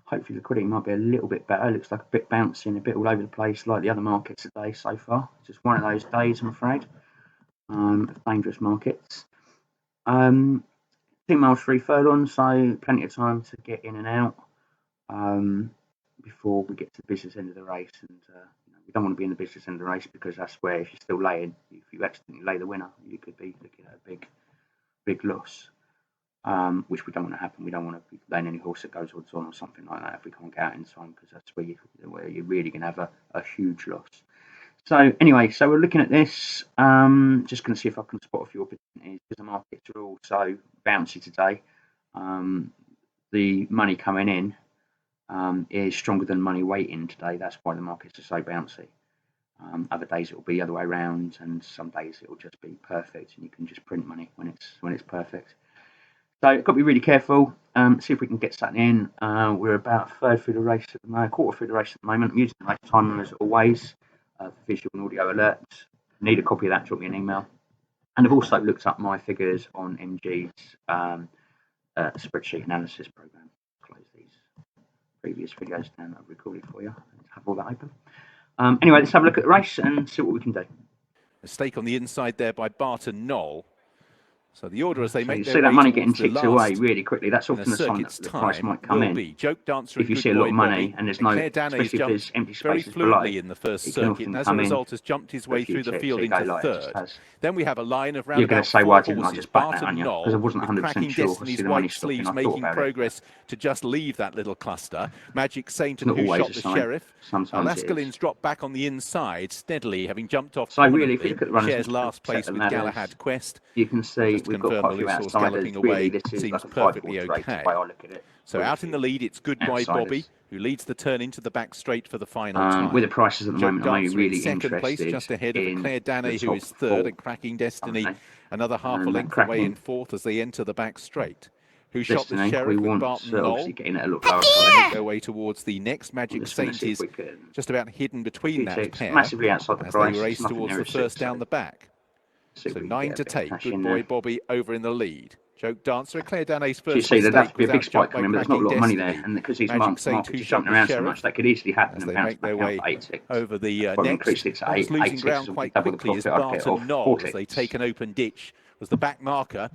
Hopefully liquidity might be a little bit better. It looks like a bit bouncing, a bit all over the place, like the other markets today so far. It's just one of those days, I'm afraid. Dangerous markets. 2 miles 3 furlongs, so plenty of time to get in and out before we get to the business end of the race. And we don't want to be in the business end of the race, because that's where, if you're still laying, if you accidentally lay the winner, you could be looking at a big loss, which we don't want to happen. We don't want to be laying any horse that goes odds on or something like that if we can't get out in time, because that's where you're really going to have a huge loss. So anyway, so we're looking at this, just going to see if I can spot a few opportunities, because the markets are all so bouncy today. The money coming in is stronger than money waiting today. That's why the markets are so bouncy. Other days it will be the other way around, and some days it will just be perfect, and you can just print money when it's perfect. So you've got to be really careful. See if we can get something in. We're about quarter through the race at the moment. I'm using the race timer as always. Visual and audio alerts. Need a copy of that, drop me an email. And I've also looked up my figures on MG's spreadsheet analysis program. Close these previous videos down that I've recorded for you. Let's have all that open. Anyway, let's have a look at the race and see what we can do. A stake on the inside there by Barton Knoll. So the order as they make their see that way money getting towards ticked away really quickly. That's often a sign that the price might come in. Joke Dancer if you see a lot of money and there's no, especially if there's empty spaces below, in the first circuit, and as a result has jumped his way through the field into third. Then we have a line of round about 4 horses. Barton Knoll, because I wasn't 100% sure. Destiny's white sleeves making progress to just leave that little cluster. Magic Saint and Who Shot the Sheriff. Alascalin's dropped back on the inside steadily, having jumped off. So really, if you look at the runners, shares last place with Galahad Quest. You can see just we've confirm got the quite a few loose horse outsiders. galloping away Really, this is seems like a perfectly 5-horse race okay. by I look at it. So out in the lead, it's Good Boy Bobby, who leads the turn into the back straight for the final time. With the prices at the moment, I'm only really second place, interested just ahead of in Claire Dannay, the who is top third, four. and Cracking Destiny, another half a And length away in fourth as they enter the back straight. Who shot the Destiny, Sheriff we with want Barton obviously Knoll. getting it a look lower. Make their way towards the next. Magic Just wanna Saint see is if we can- just about hidden between that ticks, pair massively outside the as price. they There's race nothing towards there the as first six, down so the back. see if So we can 9 get to a bit of take. cash Good in Boy there. Bobby over in the lead. Joke Dancer, Claire Dannay's So you first see, there'd have to mistake be a was big outjumped spike by coming, but there's not a Cracking lot of money Destiny. there. And because these Magic Saint, markets who are shot jumping the around so Sheriff much, that could easily happen as and they bounce make their back out way to 8 ticks. over the Probably next. increase it to Almost 8 losing ticks, ground would quite double the quickly is profit I'd get Barton off Knoll 4 as they ticks. take an open ditch. Was the back marker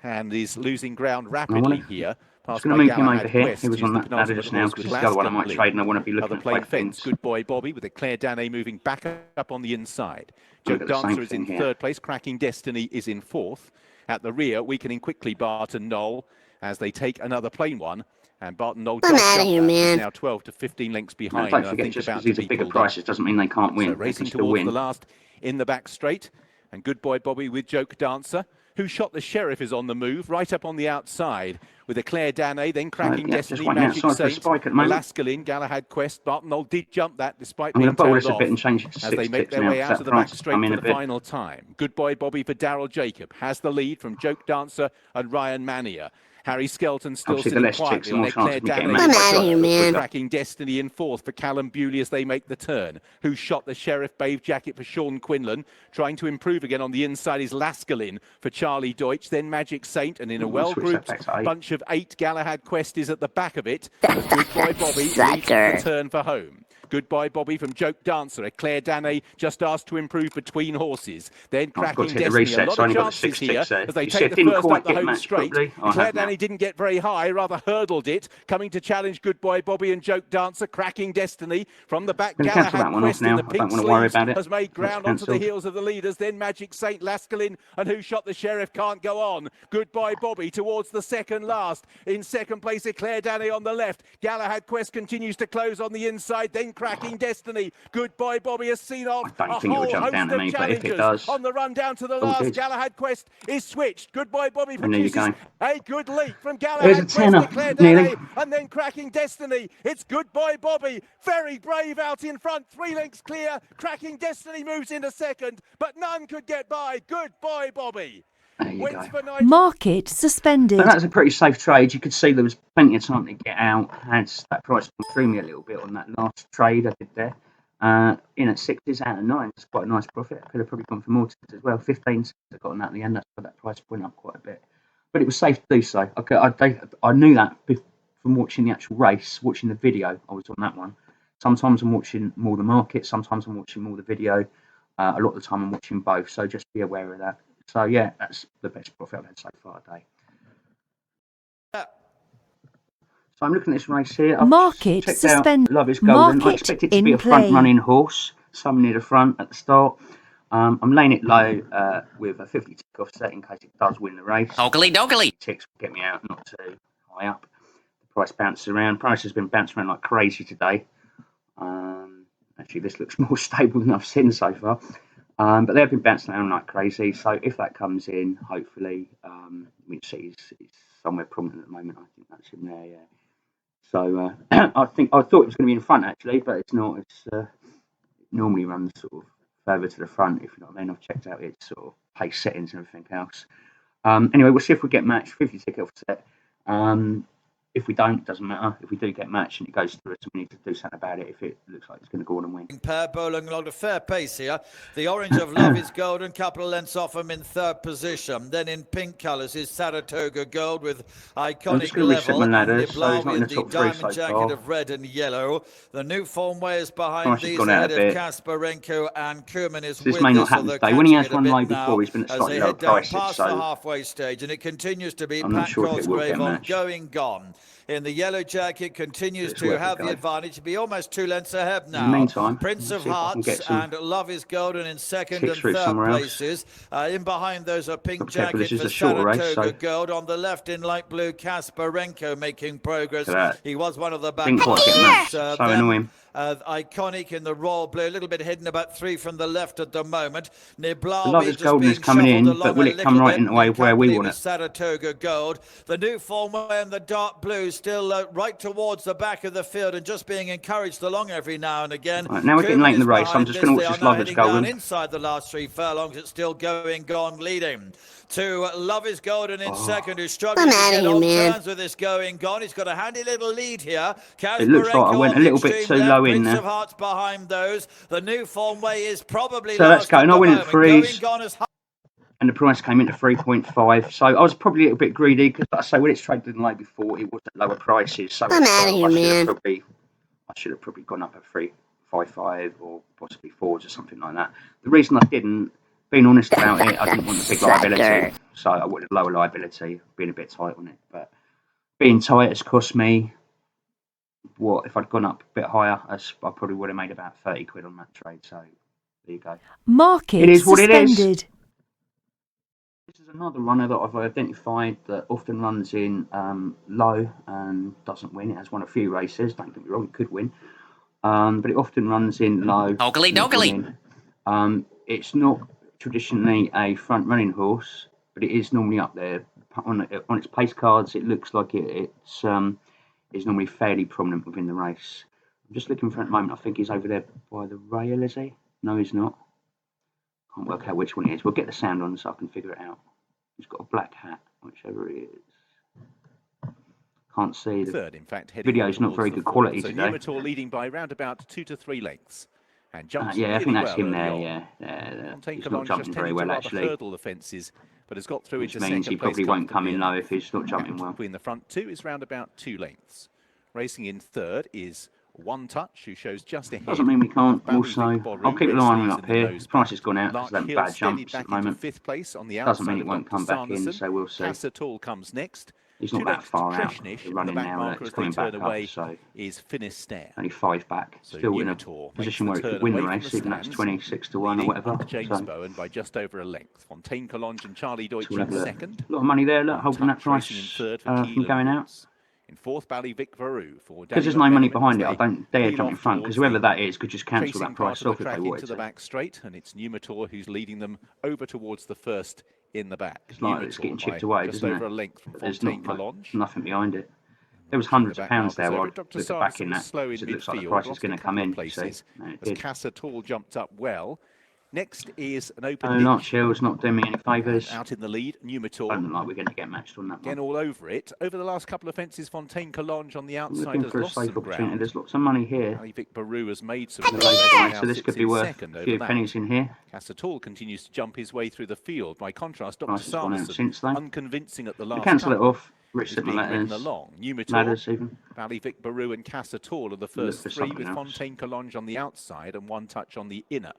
and is losing ground rapidly here. I'm Past going to by move him over Galahad here. Quest, He was who's on the that ladder penultimate just now, horse because with this is the other one I might Lascaux trade, and I want to be looking Other at plain both fence. things. Good Boy Bobby with a Claire Dannay moving back up on the inside. Look Joke at the same Dancer is in thing here. third place. Cracking Destiny is in fourth. At the rear, weakening quickly Barton Knoll as they take another plain one. And Barton Knoll I'm does outta jump here, that. man. He's now 12 to 15 lengths No, behind. don't And I forget, think just about because these to are be bigger pulled prices up. doesn't mean they can't win. So They can racing still towards the win. last in the back straight. And Good Boy Bobby with Joke Dancer. Who shot the Sheriff is on the move, right up on the outside with a Claire Dannay, then Cracking yeah, Destiny, just waiting Magic outside for a Saint, spike at the moment. Lascaux, Galahad Quest. Barton Knoll did jump that despite I'm being going to bowl tailed this a bit off and change it to as 6 they make ticks their now, way because out that of the back price has straight come for in a the bit. final time. Good Boy Bobby for Daryl Jacob has the lead from Joke Dancer and Ryan Mania. Harry Skelton still Obviously, the sitting less ticks, quietly the on more a chance Claire of me getting Dannay. I'm outta here, man. Cracking Destiny in fourth for Callum Bewley as they make the turn. Who shot the Sheriff? Bave Jacket for Sean Quinlan. Trying to improve again on the inside is Lascaux for Charlie Deutsch. Then Magic Saint, and in a well-grouped bunch of 8, Galahad Quest is at the back of it. As Good Boy Bobby leads the turn for home. Good Boy Bobby from Joke Dancer. A Claire Dannay just asked to improve between horses. Then Cracking Destiny. A lot of chances here as they take the first up the home straight. Claire Dannay didn't get very high, rather hurdled it. Coming to challenge Good Boy Bobby and Joke Dancer. Cracking Destiny from the back. Galahad Quest in the pink sleeves has made ground onto the heels of the leaders. Then Magic Saint, Lascaux, and Who Shot the Sheriff can't go on. Good Boy Bobby towards the second last. In second place, Claire Dannay on the left. Galahad Quest continues to close on the inside. Then Cracking Destiny. Good Boy Bobby has seen off a whole host of challengers. On the run down to the last, Galahad Quest is switched. Good Boy Bobby produces a good leap from Galahad Quest to Claire Dannay, and then Cracking Destiny. It's Good Boy Bobby, very brave out in front, 3 lengths clear. Cracking Destiny moves into second, but none could get by. Good Boy Bobby. Market suspended. So that was a pretty safe trade. You could see there was plenty of time to get out. Had that price gone through me a little bit on that last trade I did there. In at 6s out of 9, it's quite a nice profit. I could have probably gone for more tips as well. 15s I got on that at the end. That's why that price went up quite a bit. But it was safe to do so. I knew that from watching the actual race, watching the video. I was on that one. Sometimes I'm watching more the market. Sometimes I'm watching more the video. A lot of the time I'm watching both. So just be aware of that. So yeah, that's the best profit I've had so far today. So I'm looking at this race here. I've Market suspended. Love is Golden. I expect it to be a front-running horse, some near the front at the start. I'm laying it low with a 50 tick offset in case it does win the race. Oakley. Ticks will get me out, not too high up. The price bounces around. Price has been bouncing around like crazy today. Actually, this looks more stable than I've seen so far. But they've been bouncing around like crazy. So if that comes in, hopefully, we can see it's somewhere prominent at the moment. I think that's in there, yeah. So I thought it was going to be in front actually, but it's not. It's it normally runs sort of further to the front, if you know what I mean. I've checked out its sort of pace settings and everything else. Anyway, we'll see if we get matched. 50 tick offset. If we don't, it doesn't matter. If we do get matched and it goes through, we need to do something about it if it looks like it's going to go on and win. Pair bowling along a fair pace here. The orange of Love is Golden, couple of lengths off him in third position. Then in pink colours is Saratoga Gold with iconic level. And the diamond jacket of red and yellow. The new form ways behind these ahead of Kasparenko and Kuman is this with may not this, happen although today. When he has catching one it a low bit now before, he's been at as slightly they lower head down prices. past So the halfway stage, and it continues to be I'm not Pat sure if it will get Cosgrave on matched. Going Gone. In the yellow jacket, continues to have the advantage to be almost 2 lengths ahead now. In the meantime, Prince of Hearts and Love is Golden in second and third places. In behind those are Pink Jacket for Saratoga Gold. On the left in light blue, Kasparenko making progress. He was one of the back. So annoying. Iconic in the royal blue, a little bit hidden about 3 from the left at the moment. Niblavi Love is just golden being is coming shuffled in, along but will a it come little right bit in the way where we want with it? Saratoga Gold. The new formway and the dark blue still right towards the back of the field and just being encouraged along every now and again. Right, now we're getting late in the race. I'm just going to watch this Love is down golden. inside the last 3 furlongs. It's still going gone leading to Love is Golden in second, who's struggling to get on turns with this going gone. He's got a handy little lead here. It looks like I went a little bit too low in there. Prince of Hearts behind those. The new formway is probably so let's go. And I went in threes. And the price came into 3.5. So I was probably a little bit greedy because, like I say, when it's traded in the late before, it was at lower prices. So I should have probably gone up at 3.55 or possibly 4s or something like that. The reason I didn't, being honest about it, I didn't want the big liability. So I wanted lower liability, being a bit tight on it. But being tight has cost me, what, if I'd gone up a bit higher, I probably would have made about 30 quid on that trade. So there you go. Market it is what suspended. It is. This is another runner that I've identified that often runs in low and doesn't win. It has won a few races. Don't get me wrong, it could win. But it often runs in low. It's not traditionally a front running horse, but it is normally up there. On its pace cards, it looks like it's normally fairly prominent within the race. I'm just looking for it at the moment. I think he's over there by the rail, is he? No, he's not. Can't work out which one it is. We'll get the sound on so I can figure it out. He's got a black hat, whichever it is. Can't see. The third, in fact, video's not very good quality today. Numitor leading by around about 2 to 3 lengths. And jumps yeah, really I think that's well him there, yeah. He's not jumping very well, actually. Hurdle the fences, but has got through Which into means second he probably won't come in low if he's not jumping well. Between the front two is round about 2 lengths. Racing in third is One Touch, who shows just ahead. Doesn't mean we can't. Also, I'll keep an eye on him up here. The price has gone out because they're bad jumps at the moment. Doesn't mean it won't come back in, so we'll see. Casatall comes next. He's not that far out. He's running now. It's coming back up, so is Finisterre. Only 5 back. Still in a position where he could win the race, even though it's 26 to 1 or whatever. James Bowen by just over a length. Fontaine Collonge and Charlie Deutsch in second. A lot of money there. Look, holding that price from going out. In fourth, Ballyvic Varu for because there's no money behind it. I don't dare jump in front because whoever that is could just cancel that price off if they wanted to. The back straight, and it's Numitor who's leading them over towards the first in the back. It's like it's getting chipped away, just isn't over it? A length from There's nothing behind it. There was Into hundreds the of back pounds there. now, I'd look back in that. It looks like the price is going to come in. As it Casatall jumped up well. Next is an open. Larchhill's not doing me any favours. Out in the lead, Numitor. I don't like we're going to get matched on that one. Again, all over it. Over the last couple of fences, Fontaine Collonge on the outside has lost some ground. There's lots of money here. Ballyvic Baru has made some. So this could be worth a few pennies in here. Casatall continues to jump his way through the field. By contrast, Dr. Sanderson, unconvincing at the last. Cancel it off. Rich being ridden along. Numitor, Ballyvic Baru and Casatall are the first 3 with Fontaine Collonge on the outside and One Touch on the inner.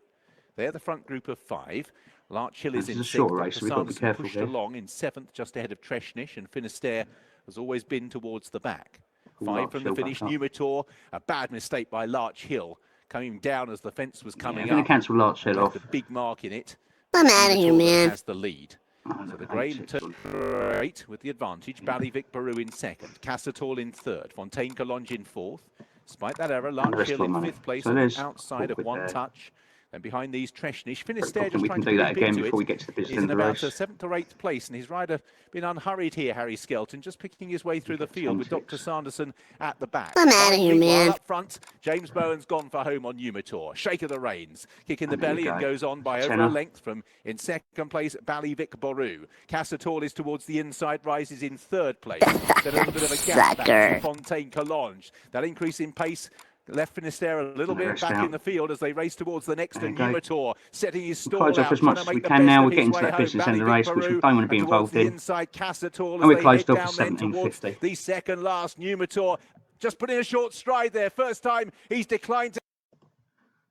They're the front group of 5. Larchhill is in 6th. So we've got to be careful pushed here. along in 7th, just ahead of Treshnish, and Finisterre has always been towards the back. 5 from the finish. Numitor, a bad mistake by Larchhill, coming down as the fence was coming up. I'm going to cancel Larchhill off. A big mark in it. I'm out of here, man. Has the lead. So the grey straight with the advantage. Ballyvic Baru in 2nd. Casatall in 3rd. Fontaine Collonge in 4th. Despite that error, Larchhill in 5th place on the outside of One Touch. And behind these, Treshnish. Finisterre just trying to do that again before we get to the business in of the about race. 7th or 8th place, and his rider been unhurried here, Harry Skelton, just picking his way through the field with Dr. Sanderson at the back. I'm out of here, man. Up front, James Bowen's gone for home on Numitor. Shake of the reins, kick in the belly and goes on by over a length from in 2nd place, Ballyvic Baru. Casatall is towards the inside, rises in 3rd place. Then a little bit of a gap back to Fontaine Collonge. That increase in pace left Finisterre a little bit back in the field as they race towards the next and Numitor setting his stall out. Close off as much as we can now. We're getting to that business end of the race, which we don't want to be involved in. And we're closed off for 17.50. The second last, Numitor just put in a short stride there. First time he's declined.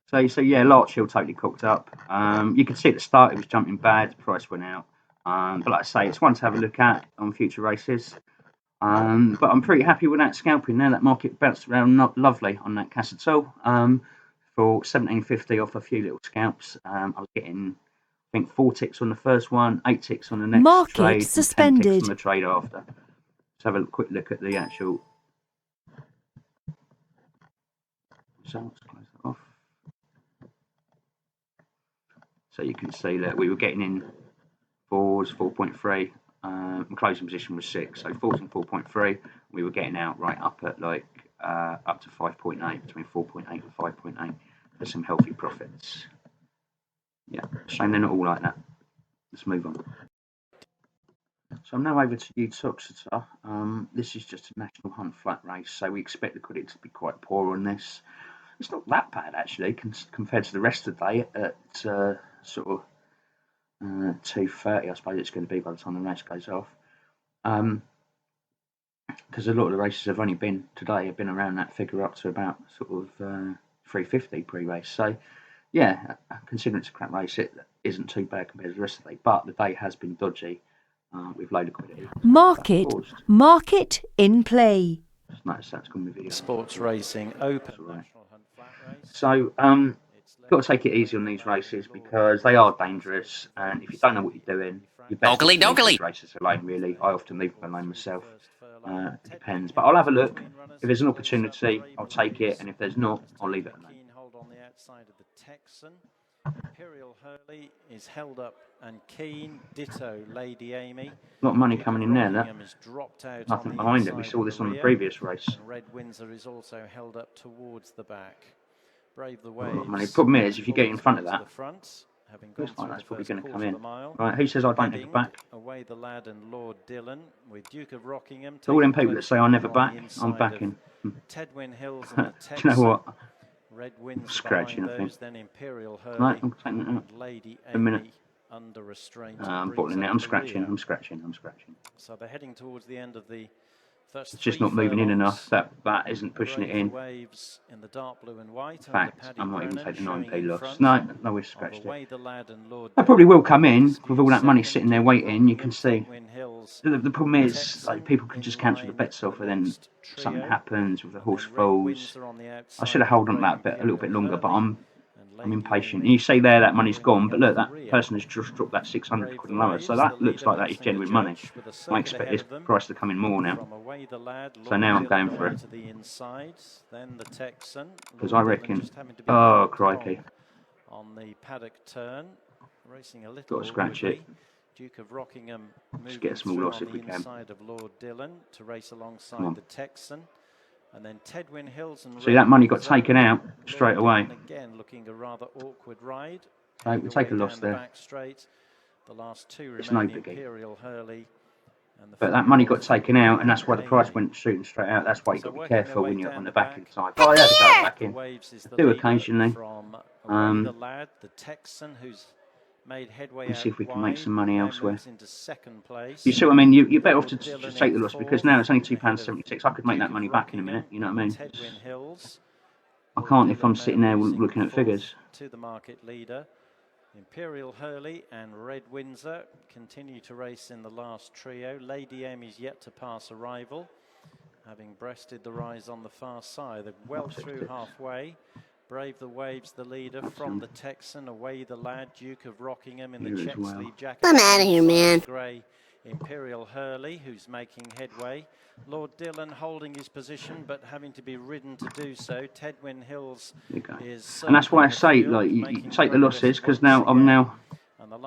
So yeah, Larchhill totally cooked up. You could see at the start it was jumping bad. The price went out. But like I say, it's one to have a look at on future races. But I'm pretty happy with that scalping there. That market bounced around lovely on that Casatall for 17.50 off a few little scalps. I was getting, I think, 4 ticks on the first one, 8 ticks on the next market trade, suspended. 10 ticks on the trade after. Let's have a quick look at the actual So let's close that off. So you can see that we were getting in 4s, 4.3. The closing position was 6, so 4s and 4.3. We were getting out right up at like up to 5.8, between 4.8 and 5.8 for some healthy profits. Yeah, shame they're not all like that. Let's move on. So I'm now over to Utah. This is just a national hunt flat race, so we expect liquidity to be quite poor on this. It's not that bad actually compared to the rest of the day at sort of 2:30. I suppose it's going to be by the time the race goes off. Because a lot of the races have only been today have been around that figure up to about sort of 350 pre-race. So yeah, considering it's a crap race, it isn't too bad compared to the rest of the day. But the day has been dodgy with low liquidity. Market in play. Just notice that's going to be video. Sports racing open. Right. So got to take it easy on these races because they are dangerous, and if you don't know what you're doing, you're best to leave these races alone. Really, I often leave them alone myself. It depends, but I'll have a look. If there's an opportunity, I'll take it, and if there's not, I'll leave it alone. Hold on the outside of the Texan. Imperial Hurley is held up and keen. Ditto Lady Amy. A lot of money coming in there. Nothing behind it. We saw this on the previous race. And Red Windsor is also held up towards the back. Brave the Waves. The problem is, if you get in front of that, looks like that's probably going to come in. Right, who says I don't ever back? Away the Lad and Lord Dillon with Duke of Rockingham. So all them people that say I never back, I'm backing. Tedwin Hills and the Do you know what? Red Winds Scratching, I think. Then Imperial Hurley. Right, I'm taking it out. Lady a minute. Under restraint. I'm bottling it. I'm scratching. So they're heading towards the end of the first. It's just not moving in enough. That isn't pushing it in. Waves in the dark blue and white. In fact, I might even take the 9p loss. No, we've scratched it. That probably will come in with all that money sitting there waiting. You can see. The problem is, like, people can just cancel the bets off, and then something happens with the horse falls. I should have held on to that a little bit longer, but I'm impatient. And you see there that money's gone, but look, that person has just dropped that 600 quid and lower, so that looks like that is genuine money. I expect this price to come in more now. So now I'm going for it. Because I reckon, oh crikey. On the paddock turn, racing a little. Got to scratch it. Duke of Rockingham just get a small loss if we can. Inside of Lord Dillon to race alongside the Texan. And then Tedwin Hills and see that money got taken out straight away. Again, looking a rather awkward ride. So we take a loss there. Back straight. The last two it's no biggie. Imperial Hurley. But that money got taken out, and that's why the price went shooting straight out. That's why you've got to be careful when you're on the backing side. Oh, yeah, go back in. Do occasionally. The Lad, the Texan, who's made headway. Let's see if we can make some money elsewhere. Into second place. You see what I mean? You're better off to just take the loss because now it's only £2.76. I could make that money back in a minute. You know what I mean? I can't if I'm sitting there looking at figures. To the market leader, Imperial Hurley and Red Windsor continue to race in the last trio. Lady Amy's yet to pass a rival, having breasted the rise on the far side. They're well through halfway. Brave the Waves, the leader from the Texan. Away the Lad, Duke of Rockingham in the check sleeve jacket. I'm out of here, man. Grey Imperial Hurley, who's making headway. Lord Dillon holding his position, but having to be ridden to do so. Tedwin Hills is... And that's why I say, like, you take the losses, because now I'm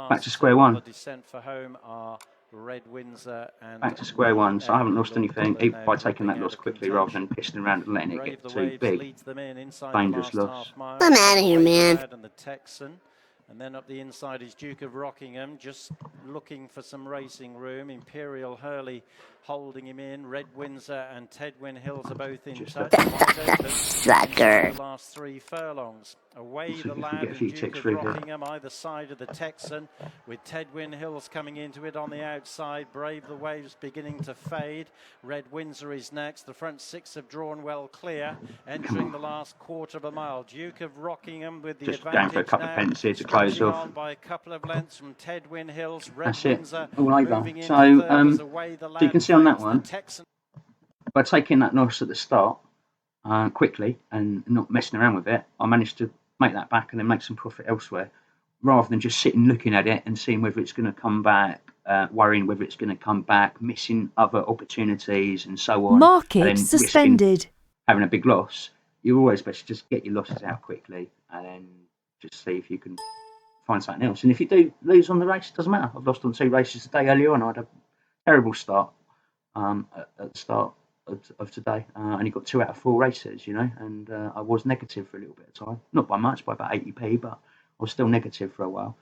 back to square one. The descent for home are Red Windsor and back to square one, so I haven't lost anything even by taking that loss quickly rather than pissing around and letting it get too big. Dangerous loss. I'm out of here, man. And then up the inside is Duke of Rockingham, just looking for some racing room. Imperial Hurley holding him in. Red Windsor and Tedwin Hills are both in touch. Sucker. The last 3 furlongs. Away the Lad and Duke of Rockingham either side of the Texan, with Tedwin Hills coming into it on the outside. Brave the Waves beginning to fade. Red Windsor is next. The front 6 have drawn well clear, entering the last quarter of a mile. Duke of Rockingham with the just advantage down for a couple now, of pence here to close off. By a couple of lengths from Tedwin Hills. Red That's it, Windsor all over. So you can see on that one, by taking that loss at the start quickly and not messing around with it, I managed to make that back and then make some profit elsewhere, rather than just sitting looking at it and seeing whether it's going to come back, worrying whether it's going to come back, missing other opportunities and so on. Market suspended. Having a big loss. you're always best to just get your losses out quickly and then just see if you can find something else. And if you do lose on the race, it doesn't matter. I've lost on 2 races today earlier on. I had a terrible start at the start of today. Only got 2 out of 4 races, and I was negative for a little bit of time. Not by much, by about 80p, but I was still negative for a while.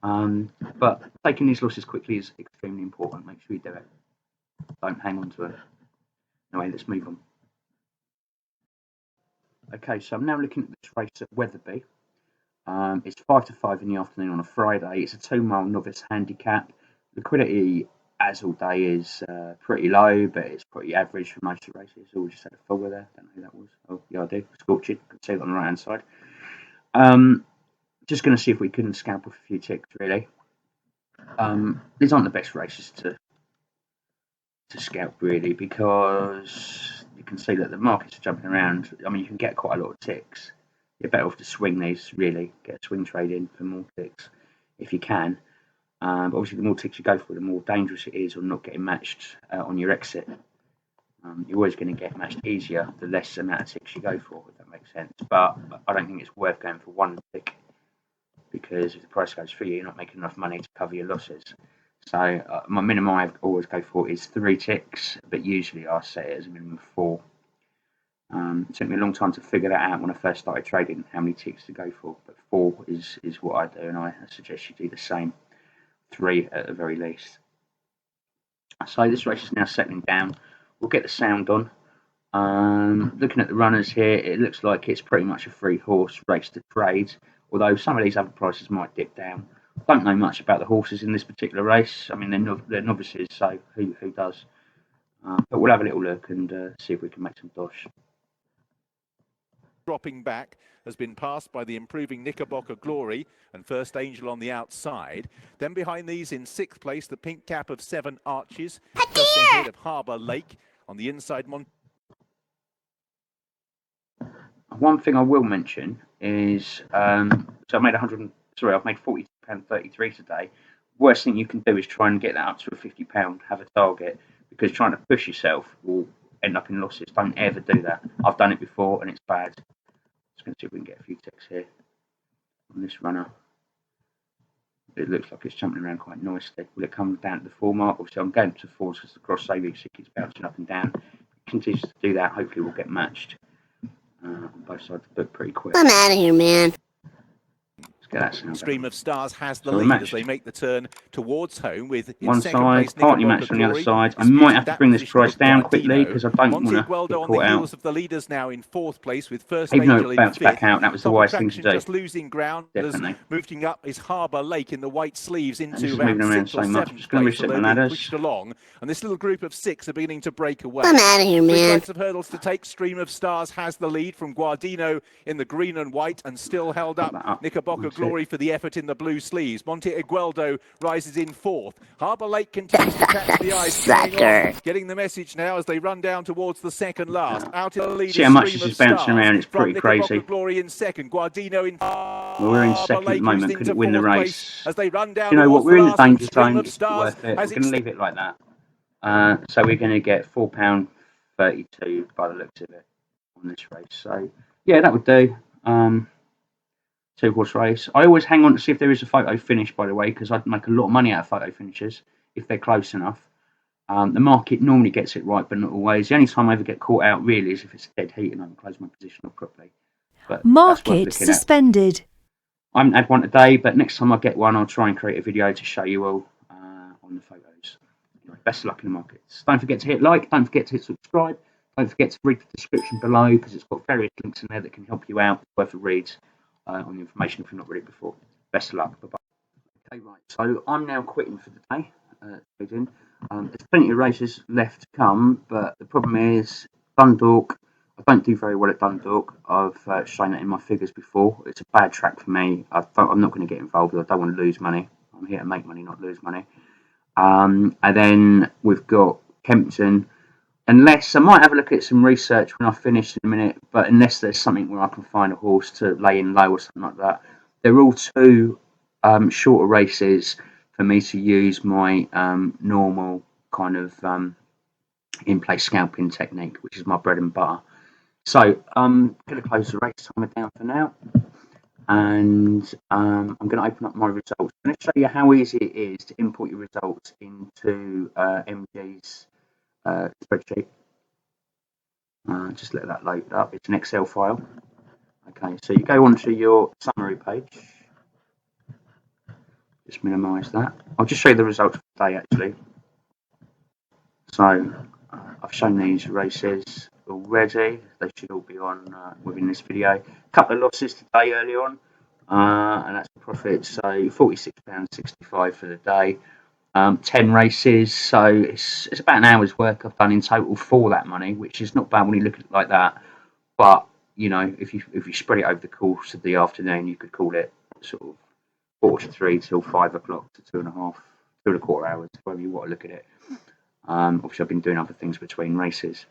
But taking these losses quickly is extremely important. Make sure you do it. Don't hang on to it. Anyway, let's move on. Okay, so I'm now looking at this race at Wetherby. It's 5 to 5 in the afternoon on a Friday. It's a 2-mile novice handicap. Liquidity, as all day, is pretty low, but it's pretty average for most of the races. Oh, we just had a fogger there. Don't know who that was. Oh, yeah, I do. Scorched. You can see it on the right-hand side. Just going to see if we can scalp off a few ticks, really. These aren't the best races to scalp, really, because you can see that the markets are jumping around. I mean, you can get quite a lot of ticks. You're better off to swing these, really. Get a swing trade in for more ticks if you can. But obviously, the more ticks you go for, the more dangerous it is on not getting matched on your exit. You're always going to get matched easier the less amount of ticks you go for, if that makes sense. But I don't think it's worth going for 1 tick, because if the price goes through you, you're not making enough money to cover your losses. So my minimum I always go for is 3 ticks, but usually I set it as a minimum of 4. It took me a long time to figure that out when I first started trading, how many ticks to go for, but 4 is what I do, and I suggest you do the same. 3 at the very least. So this race is now settling down. We'll get the sound on. Looking at the runners here, it looks like it's pretty much a 3-horse race to trade, although some of these other prices might dip down. Don't know much about the horses in this particular race. I mean, they're novices, so who does? But we'll have a little look and see if we can make some dosh. Dropping back has been passed by the improving Knickerbocker Glory and First Angel on the outside. Then behind these in 6th place, the pink cap of 7 Arches. Just ahead of Harbour Lake on the inside. One thing I will mention is, so I've made £40.33 today. Worst thing you can do is try and get that up to a £50, have a target, because trying to push yourself will end up in losses. Don't ever do that. I've done it before and it's bad. Just going to see if we can get a few ticks here on this runner. It looks like it's jumping around quite nicely. Will it come down to the 4 mark? Obviously, I'm going to 4 because the cross saving keeps bouncing up and down. It continues to do that. Hopefully, we'll get matched on both sides of the book pretty quick. I'm out of here, man. Stream of Stars has the lead as they make the turn towards home with one side, partly matched on the other side. I might have to bring this price down quickly because I don't want to get caught on the heels of the leaders now in 4th place with First Angel Angel in 5th. Back out, that was the wise thing to do. Just losing ground. Definitely. Moving up is Harbour Lake in the white sleeves into around 6th or 7th Just going to reset the ladders. Pushed along, and this little group of 6 are beginning to break away. I'm out of here, man. Lots of hurdles to take. Stream of Stars has the lead from Guardino in the green and white, and still held up. Knickerbocker Glory for the effort in the blue sleeves. Monte Igueldo rises in 4th. Harbour Lake continues to catch the eyes. Sucker. Getting the message now as they run down towards the second last. Out in the lead. See how much this is bouncing around. It's pretty crazy. Glory in 2nd. Guardino in. Well, we're in 2nd at the moment. Couldn't win the race. As they run down. You know what? We're in the danger zone. It's worth it. We're going to leave it like that. So we're going to get £4.32 by the looks of it on this race. So yeah, that would do. 2-horse race. I always hang on to see if there is a photo finish, by the way, because I'd make a lot of money out of photo finishes if they're close enough. The market normally gets it right, but not always. The only time I ever get caught out really is if it's dead heat and I haven't closed my position up properly. But market suspended. I haven't had one today, but next time I get one, I'll try and create a video to show you all on the photos. Anyway, best of luck in the markets. Don't forget to hit like. Don't forget to hit subscribe. Don't forget to read the description below because it's got various links in there that can help you out. It's worth a read on the information if you've not read it before. Best of luck. Bye-bye. Okay, right. So I'm now quitting for the day. There's plenty of races left to come, but the problem is Dundalk. I don't do very well at Dundalk. I've shown that in my figures before. It's a bad track for me. I'm not going to get involved. I don't want to lose money. I'm here to make money, not lose money. And then we've got Kempton. Unless I might have a look at some research when I finish in a minute, but unless there's something where I can find a horse to lay in low or something like that, they're all too shorter races for me to use my normal kind of in-play scalping technique, which is my bread and butter. So I'm going to close the race timer down for now, and I'm going to open up my results. I'm going to show you how easy it is to import your results into MG's spreadsheet. Just let that load up. It's an Excel file. Okay, so you go onto your summary page. Just minimise that. I'll just show you the results for today actually. So I've shown these races already. They should all be on within this video. A couple of losses today early on, and that's the profit. So £46.65 for the day. 10 races, so it's about an hour's work I've done in total for that money, which is not bad when you look at it like that. But you know, if you spread it over the course of the afternoon, you could call it sort of 4 to 3 till 5 o'clock to 2.5, 2.25 hours, however you want to look at it. Obviously, I've been doing other things between races.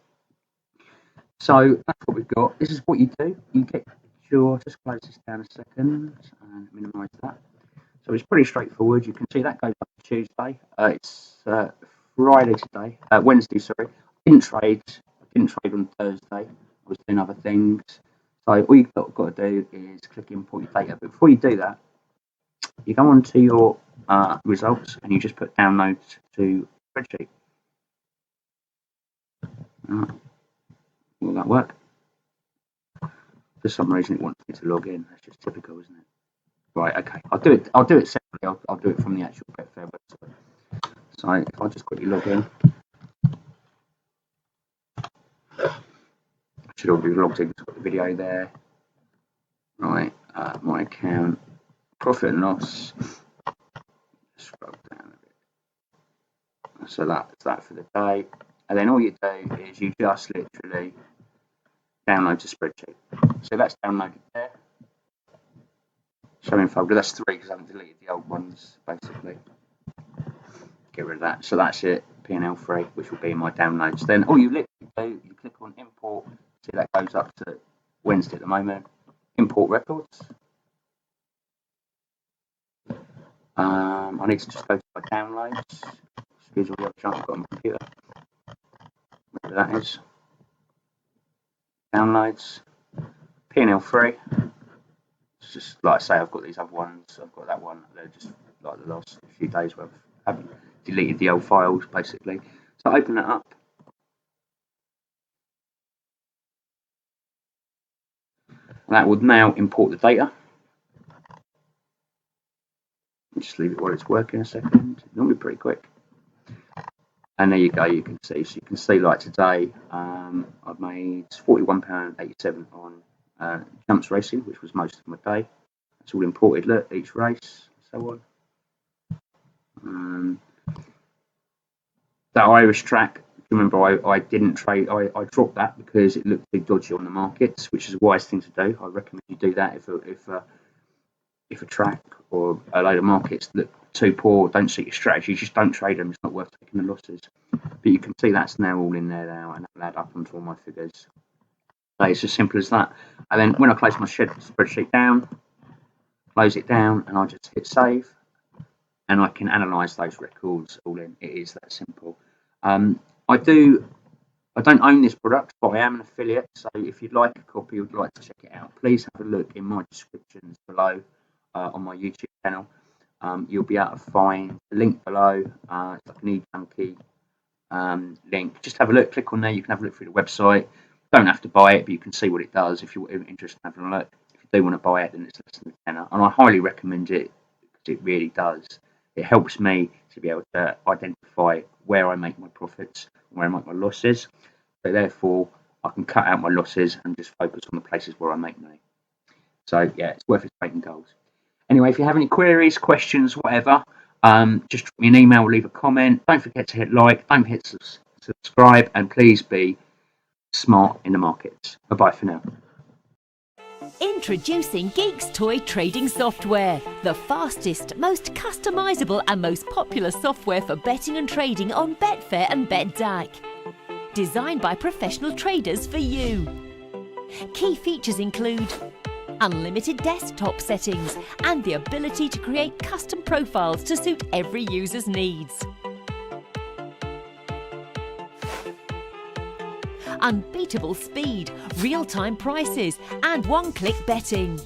So that's what we've got. This is what you do. You get your, just close this down a second and minimise that. So it's pretty straightforward. You can see that goes up to Tuesday. It's Friday today, Wednesday, sorry. I didn't trade on Thursday. I was doing other things. So all you've got to do is click import your data. But before you do that, you go on to your results and you just put download to spreadsheet. Will that work? For some reason it wants me to log in. That's just typical, isn't it? Right, okay. I'll do it separately. I'll do it from the actual Betfair website. So if I just quickly log in. I should already be logged in. It's got the video there. Right, my account, profit and loss. Scroll down a bit. So that's that for the day. And then all you do is you just literally download the spreadsheet. So that's downloaded there. Showing folder, that's 3 because I haven't deleted the old ones, basically. Get rid of that. So that's it, P&L free, which will be in my downloads. Then all you literally do, you click on import. See that goes up to Wednesday at the moment. Import records. I need to just go to my downloads. Excuse me, I've got on my computer. Whatever that is. Downloads. P&L free. It's just like I say, I've got these other ones. I've got that one. They're just like the last few days where I haven't deleted the old files, basically. So I open that up. That would now import the data. Just leave it while it's working a second. Normally pretty quick. And there you go. You can see. So you can see, like today, I've made £41.87 on jumps racing, which was most of my day. It's all imported. Look, each race, so on. That Irish track. Remember, I didn't trade. I dropped that because it looked too dodgy on the markets, which is a wise thing to do. I recommend you do that if a track or a load of markets look too poor, don't suit your strategy, just don't trade them. It's not worth taking the losses. But you can see that's now all in there now, and that'll add up onto all my figures. So it's as simple as that. And then when I close my spreadsheet down, close it down, and I just hit save, and I can analyse those records all in. It is that simple. I don't own this product, but I am an affiliate. So if you'd like a copy, would like to check it out, please have a look in my descriptions below on my YouTube channel. You'll be able to find the link below. It's like an e-junkie link. Just have a look, click on there. You can have a look through the website. Don't have to buy it, but you can see what it does if you're interested in having a look. If you do want to buy it, then it's less than a tenner. And I highly recommend it because it really does. It helps me to be able to identify where I make my profits and where I make my losses. So therefore, I can cut out my losses and just focus on the places where I make money. So yeah, it's worth its weight in gold. Anyway, if you have any queries, questions, whatever, just drop me an email or leave a comment. Don't forget to hit like, don't forget to subscribe, and please be smart in the markets. Bye-bye for now. Introducing Geeks Toy trading software, the fastest, most customizable and most popular software for betting and trading on Betfair and BetDAQ. Designed by professional traders for you. Key features include unlimited desktop settings and the ability to create custom profiles to suit every user's needs. unbeatable speed, real-time prices and one-click betting.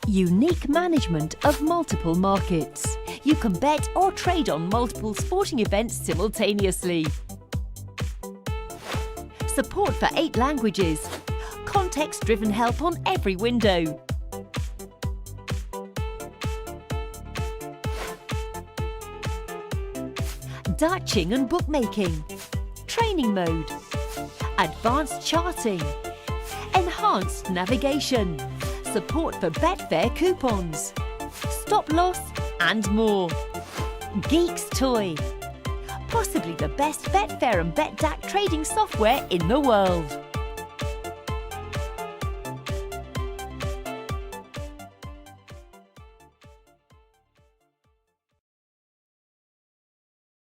Unique management of multiple markets. You can bet or trade on multiple sporting events simultaneously. Support for 8 languages. Context-driven help on every window. Dartching and bookmaking. Training mode. Advanced charting. Enhanced navigation. Support for Betfair coupons. Stop loss and more. Geeks Toy. Possibly the best Betfair and BetDAC trading software in the world.